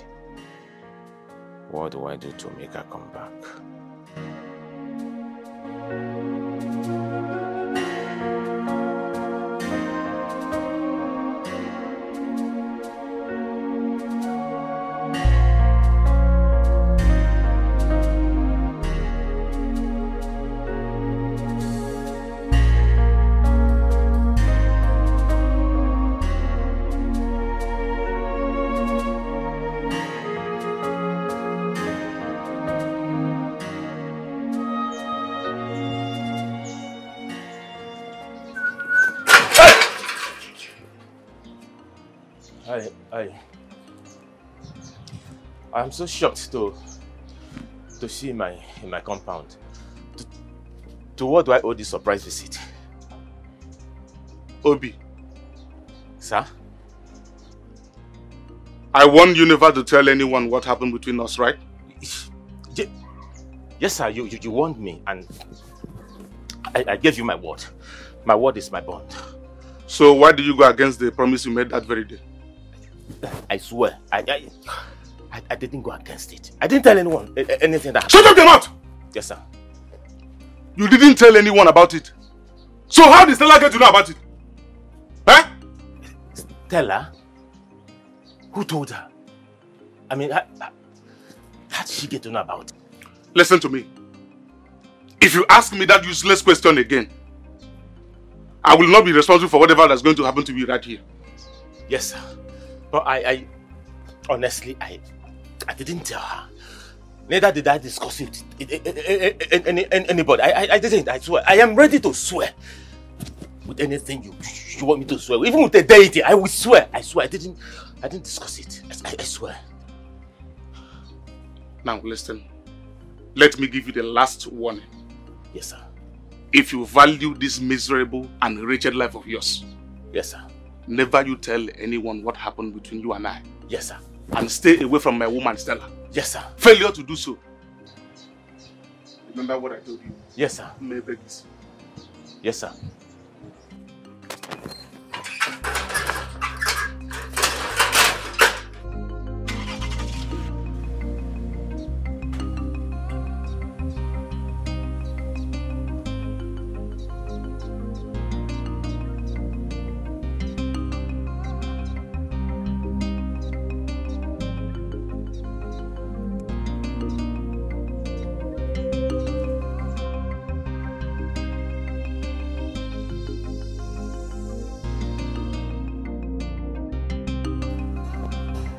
What do I do to make her come back? I'm so shocked to see in my compound. To what do I owe this surprise visit? Obi. Sir? I warned you never to tell anyone what happened between us, right? Yes, sir. You warned me, and I gave you my word. My word is my bond. So why did you go against the promise you made that very day? I swear, I didn't go against it. I didn't tell anyone anything that... Shut up your mouth! Yes, sir. You didn't tell anyone about it. So how did Stella get to know about it? Huh? Stella? Who told her? I mean, how did she get to know about it? Listen to me. If you ask me that useless question again, I will not be responsible for whatever that's going to happen to you right here. Yes, sir. But I honestly, I didn't tell her. Neither did I discuss it with anybody. I didn't, I swear. I am ready to swear. With anything you want me to swear. Even with the deity, I will swear. I swear. I didn't discuss it. I swear. Now listen. Let me give you the last warning. Yes, sir. If you value this miserable and wretched life of yours. Yes, sir. Never you tell anyone what happened between you and I. Yes, sir. And stay away from my woman, Stella. Yes, sir. Failure to do so. Remember what I told you? Yes, sir. May beg this. Yes, sir.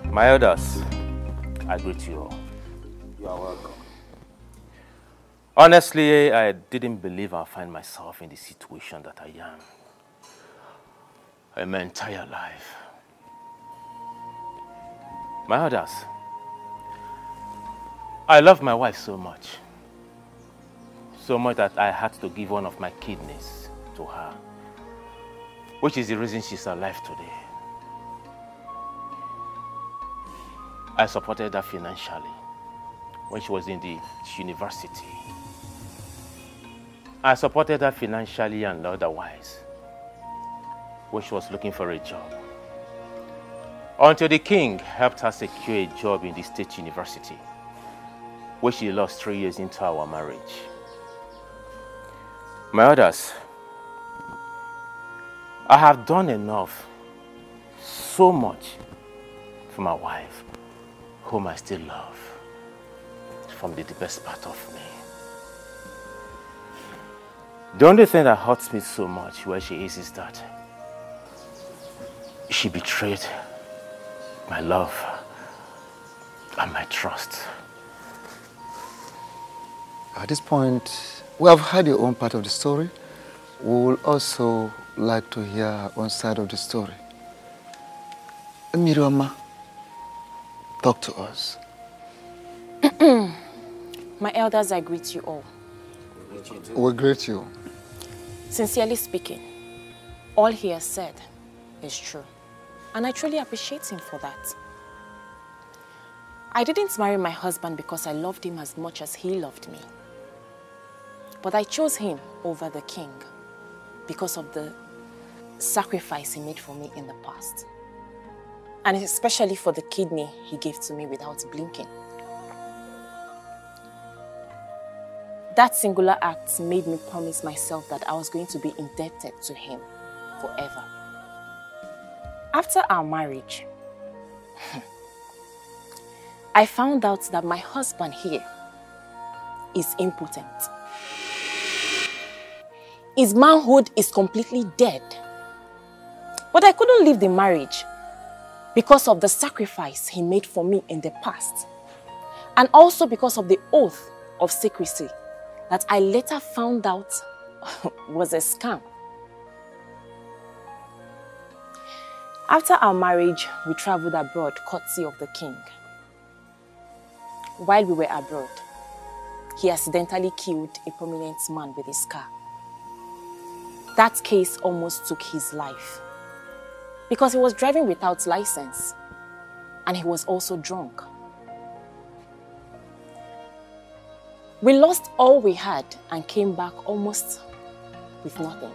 My elders, I greet you all. You are welcome. Honestly, I didn't believe I'd find myself in the situation that I am in my entire life. My elders, I love my wife so much. So much that I had to give one of my kidneys to her, which is the reason she's alive today. I supported her financially when she was in the university. I supported her financially and otherwise when she was looking for a job. Until the king helped her secure a job in the state university, where she lost 3 years into our marriage. My others, I have done enough, so much, for my wife, whom I still love, from the deepest part of me. The only thing that hurts me so much where she is that she betrayed my love and my trust. At this point, we have heard your own part of the story. We will also like to hear our own side of the story. Miriama, talk to us. My elders, I greet you all. We greet you. Sincerely speaking, all he has said is true. And I truly appreciate him for that. I didn't marry my husband because I loved him as much as he loved me. But I chose him over the king because of the sacrifice he made for me in the past. And especially for the kidney he gave to me without blinking. That singular act made me promise myself that I was going to be indebted to him forever. After our marriage, I found out that my husband here is impotent. His manhood is completely dead. But I couldn't leave the marriage because of the sacrifice he made for me in the past. And also because of the oath of secrecy that I later found out was a scam. After our marriage, we traveled abroad, courtesy of the king. While we were abroad, he accidentally killed a prominent man with his car. That case almost took his life because he was driving without license and he was also drunk. We lost all we had and came back almost with nothing.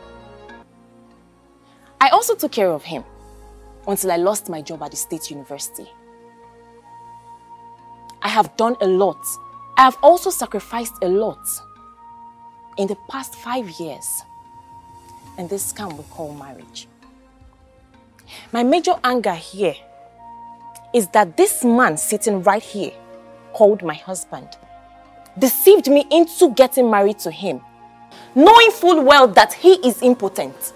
I also took care of him until I lost my job at the State University. I have done a lot. I have also sacrificed a lot in the past 5 years in this scam we call marriage. My major anger here is that this man sitting right here, called my husband, deceived me into getting married to him, knowing full well that he is impotent.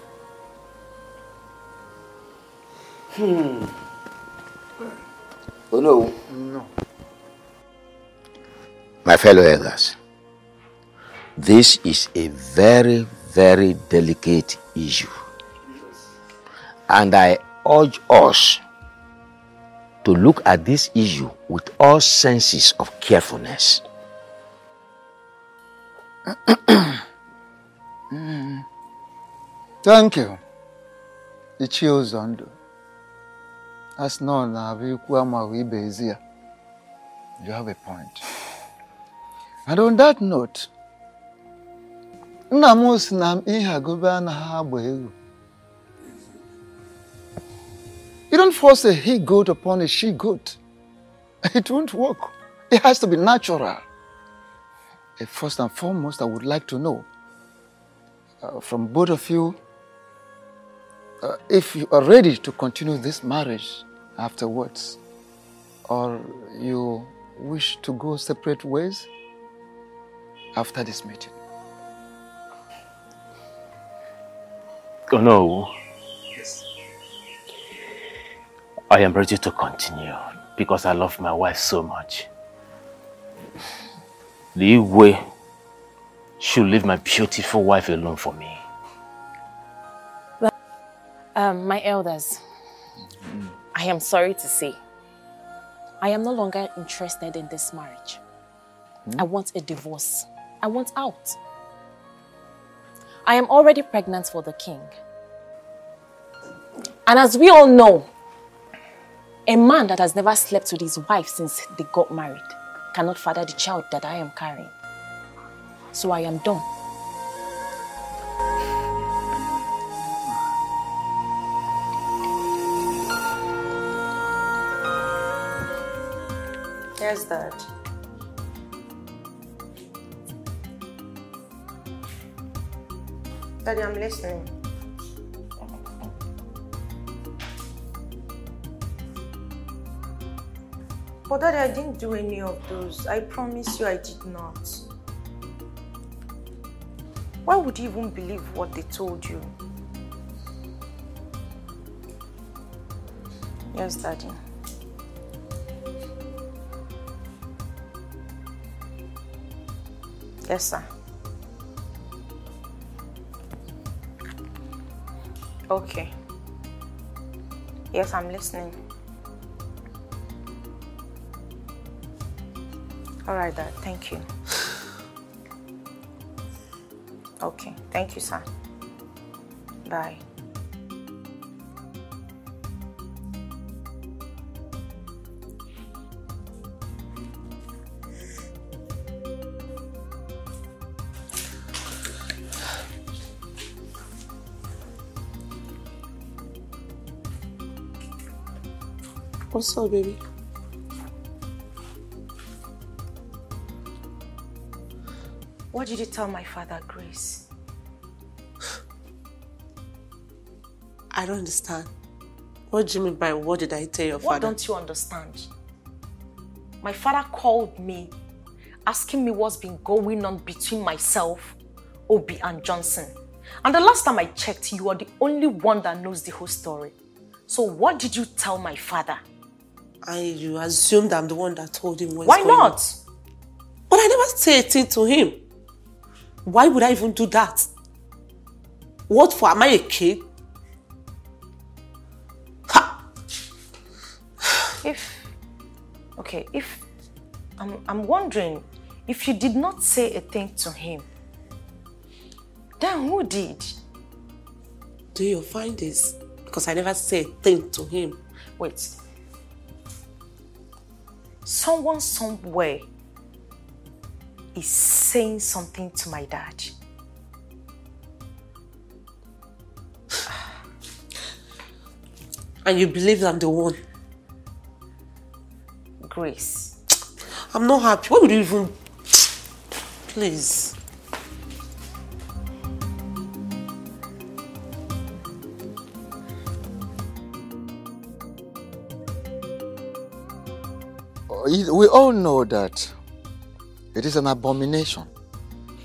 Oh no. No. My fellow elders, this is a very, very delicate issue. And I urge us to look at this issue with all senses of carefulness. Thank you. Ichie Ozondo. As known, you have a point. And on that note, you don't force a he-goat upon a she-goat. It won't work. It has to be natural. First and foremost, I would like to know from both of you if you are ready to continue this marriage afterwards, or you wish to go separate ways after this meeting. Oh no. Yes. I am ready to continue because I love my wife so much. The Igwe should leave my beautiful wife alone for me. My elders, I am sorry to say, I am no longer interested in this marriage. I want a divorce. I want out. I am already pregnant for the king. And as we all know, a man that has never slept with his wife since they got married cannot father the child that I am carrying. So I am done. Yes, Dad. Daddy, I'm listening. But Daddy, I didn't do any of those. I promise you I did not. Why would you even believe what they told you? Yes, Daddy. Yes, sir. Okay. Yes, I'm listening. All right, Dad. Thank you. Okay. Thank you, sir. Bye. What's up, baby? What did you tell my father, Grace? I don't understand. What do you mean by what did I tell your father? What don't you understand? My father called me, asking me what's been going on between myself, Obi, and Johnson. And the last time I checked, you are the only one that knows the whole story. So what did you tell my father? You assumed I'm the one that told him what's going on. Why not? But I never said a thing to him. Why would I even do that? What for? Am I a kid? Ha! I'm wondering, if you did not say a thing to him, then who did? Do you find this? Because I never said a thing to him. Wait. Someone somewhere is saying something to my dad. And you believe I'm the one? Grace. I'm not happy. What would you even... Please. We all know that it is an abomination,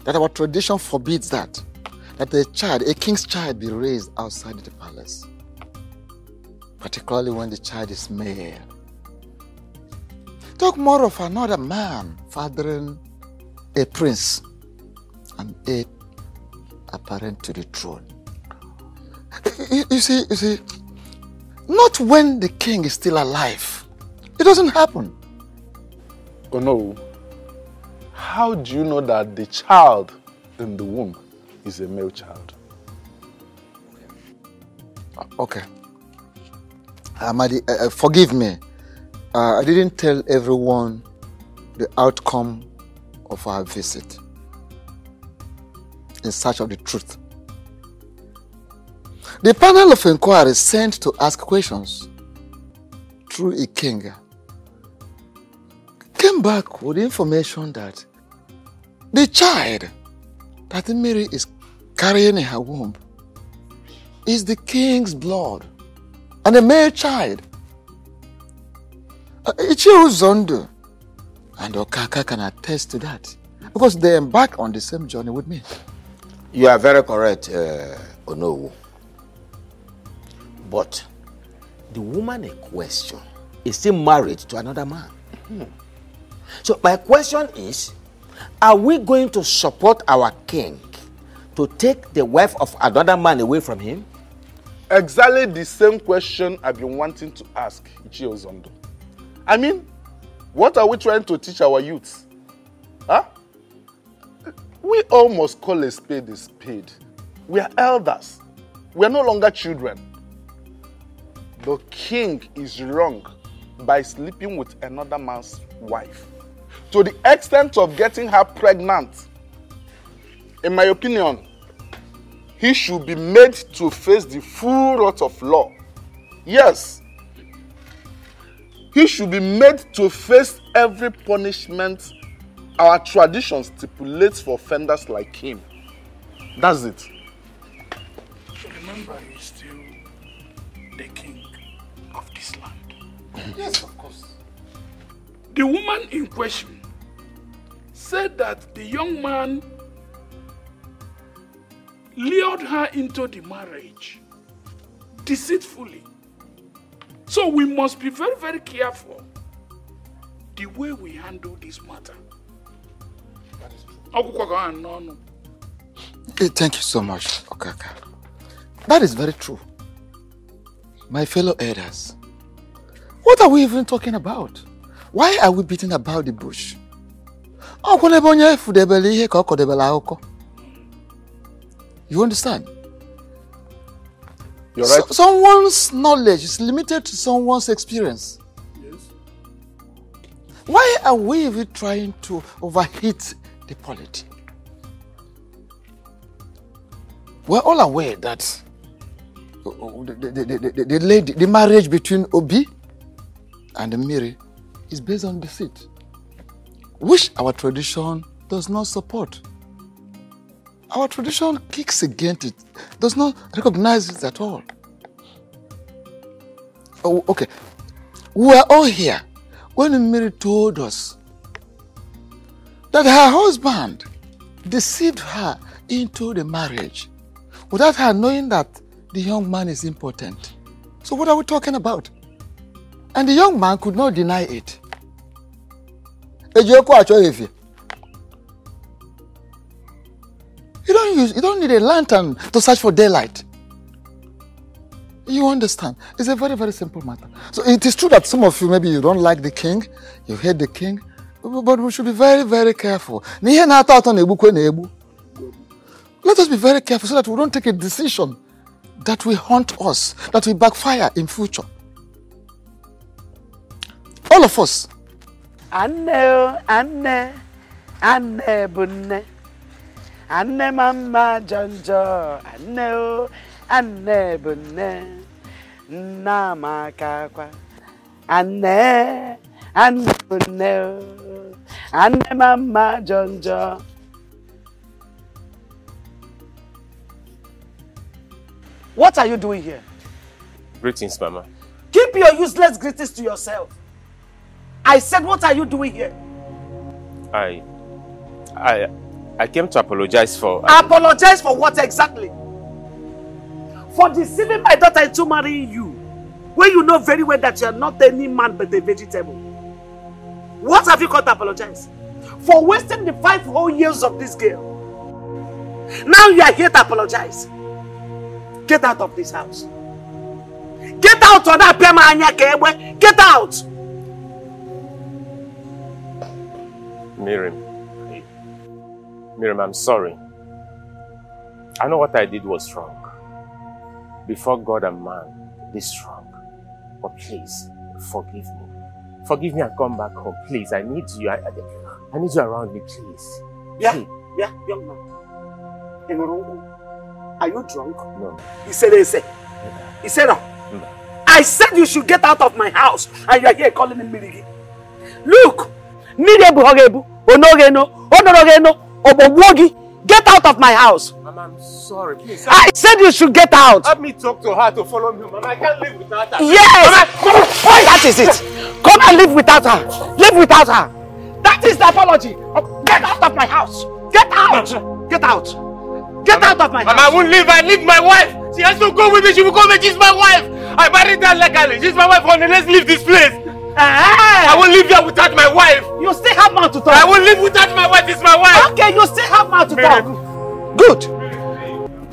that our tradition forbids that a king's child be raised outside the palace, particularly when the child is male. Talk more of another man fathering a prince and heir apparent to the throne. You see, not when the king is still alive. It doesn't happen. Oh no. How do you know that the child in the womb is a male child? Okay. Amadi, forgive me. I didn't tell everyone the outcome of our visit in search of the truth. The panel of inquiry sent to ask questions through a king came back with information that the child that Mary is carrying in her womb is the king's blood and a male child. Ichio Zondo and Okaka can attest to that because they embarked on the same journey with me. You are very correct, Onowu. But the woman in question is still married to another man. So my question is, are we going to support our king to take the wife of another man away from him? Exactly the same question I've been wanting to ask Ichio Zondo. I mean, what are we trying to teach our youths? Huh? We all must call a spade a spade. We are elders. We are no longer children. The king is wrong by sleeping with another man's wife, to the extent of getting her pregnant. In my opinion, he should be made to face the full wrath of law. Yes, he should be made to face every punishment our tradition stipulates for offenders like him. That's it. Remember, he's still the king of this land. Yes, of course. The woman in question said that the young man lured her into the marriage deceitfully. So we must be very, very careful the way we handle this matter. Thank you so much, Okaka. That is very true. My fellow elders, what are we even talking about? Why are we beating about the bush? You understand? You're right. Someone's knowledge is limited to someone's experience. Yes. Why are we even trying to overheat the polity? We're all aware that the marriage between Obi and Mary is based on deceit, which our tradition does not support. Our tradition kicks against it, does not recognize it at all. Oh, okay. We are all here when Mary told us that her husband deceived her into the marriage without her knowing that the young man is impotent. So what are we talking about? And the young man could not deny it. You don't need a lantern to search for daylight. You understand? It's a very, very simple matter. So it is true that some of you, maybe you don't like the king, you hate the king, but we should be very, very careful. Let us be very careful so that we don't take a decision that will haunt us, that will backfire in future. All of us. Anne bunne. Anne mama jonjo. Anne bunne. Nama kakwa. Anne bunne. Anne mama jonjo. What are you doing here? Greetings, Mama. Keep your useless greetings to yourself. I said, what are you doing here? I came to apologize for... Apologize for what exactly? For deceiving my daughter into marrying you, when you know very well that you are not any man but a vegetable. What have you got to apologize? For wasting the 5 whole years of this girl. Now you are here to apologize. Get out of this house. Get out of that pema. Get out. Miriam, I'm sorry. I know what I did was wrong. Before God and man, this wrong. But please, forgive me. Forgive me and come back home. Please, I need you. I need you around me, please. Yeah, young man. Are you drunk? No. He said, no. I said you should get out of my house, and you are here calling me Mirigi. Look, get out of my house. Mama, I'm sorry, please. I said you should get out. Help me talk to her to follow me, Mama. I can't live without her. Yes! Mama, that is it. Come and live without her. Live without her. That is the apology. Get out of my house. Get out. Get out. Get out of my house. Mama, I won't leave. I leave my wife. She has to go with me. She will go with me. She's my wife. I married her legally. She's my wife. Let's leave this place. I won't live here without my wife. You still have mouth to talk. I won't live without my wife. It's my wife. Okay, you still have mouth to talk. Good.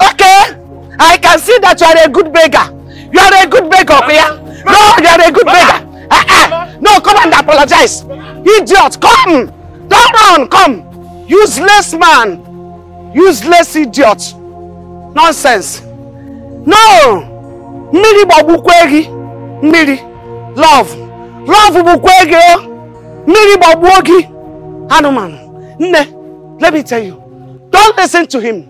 Okay. I can see that you are a good beggar. You are a good beggar, Pia. No, you are a good beggar. No, come and apologize. Idiot, come. Don't run, come. Useless man. Useless idiot. Nonsense. No. Miri babukwegi. Miri. Love. Love bukwegi. Miri babuogi. Hanuman. Let me tell you. Don't listen to him.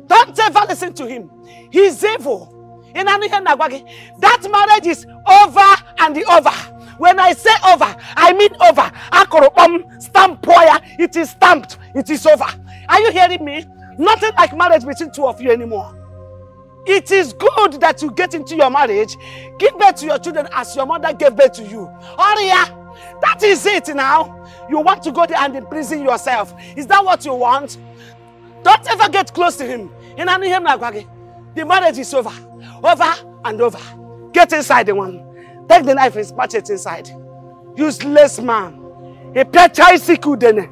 Don't ever listen to him. He's evil. That marriage is over and over. When I say over, I mean over. Stamp. It is stamped. It is over. Are you hearing me? Nothing like marriage between two of you anymore. It is good that you get into your marriage, give birth to your children as your mother gave birth to you. Oria, that is it now. You want to go there and imprison yourself. Is that what you want? Don't ever get close to him. The marriage is over. Over and over. Get inside the one. Take the knife and smash it inside. Useless man. A pia siku dene.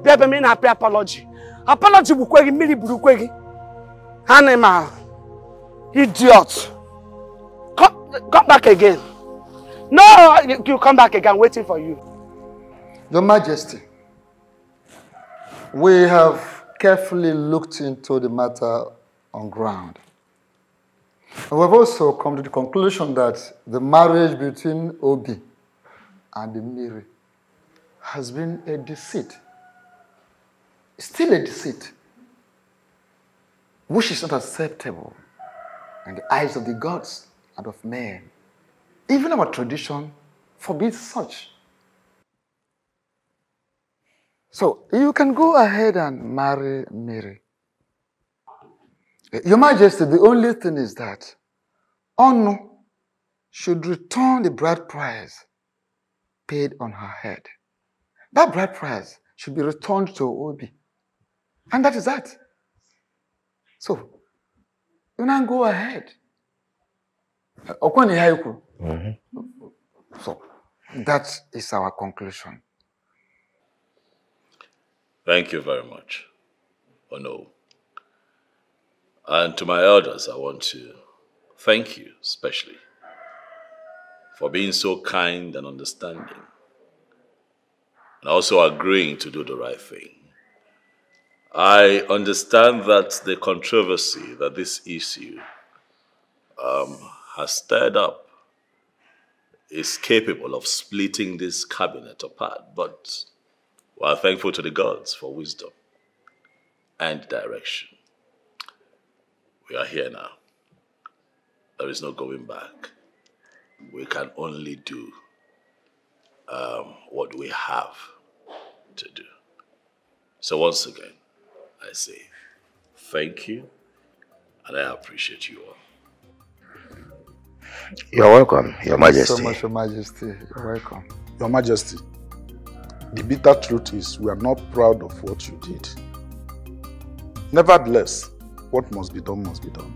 Bebe mean happy apology. Apology bukwegi mili bukwegi. Animal. Idiot. Come back again. No, you come back again. Waiting for you. Your Majesty, we have carefully looked into the matter on ground. We have also come to the conclusion that the marriage between Obi and Miri has been a deceit. Still a deceit, which is not acceptable in the eyes of the gods and of men. Even our tradition forbids such. So you can go ahead and marry Miri. Your Majesty, the only thing is that Onu should return the bride price paid on her head. That bride price should be returned to Obi. And that is that. So, you now go ahead. So, that is our conclusion. Thank you very much. Oh no. And to my elders, I want to thank you especially for being so kind and understanding, and also agreeing to do the right thing. I understand that the controversy that this issue has stirred up is capable of splitting this cabinet apart, but we are thankful to the gods for wisdom and direction. We are here now. There is no going back. We can only do what we have to do. So once again, I say thank you, and I appreciate you all. You're welcome, Your Majesty. Thank you so much, Your Majesty. You're welcome. Your Majesty, the bitter truth is we are not proud of what you did. Nevertheless, what must be done must be done.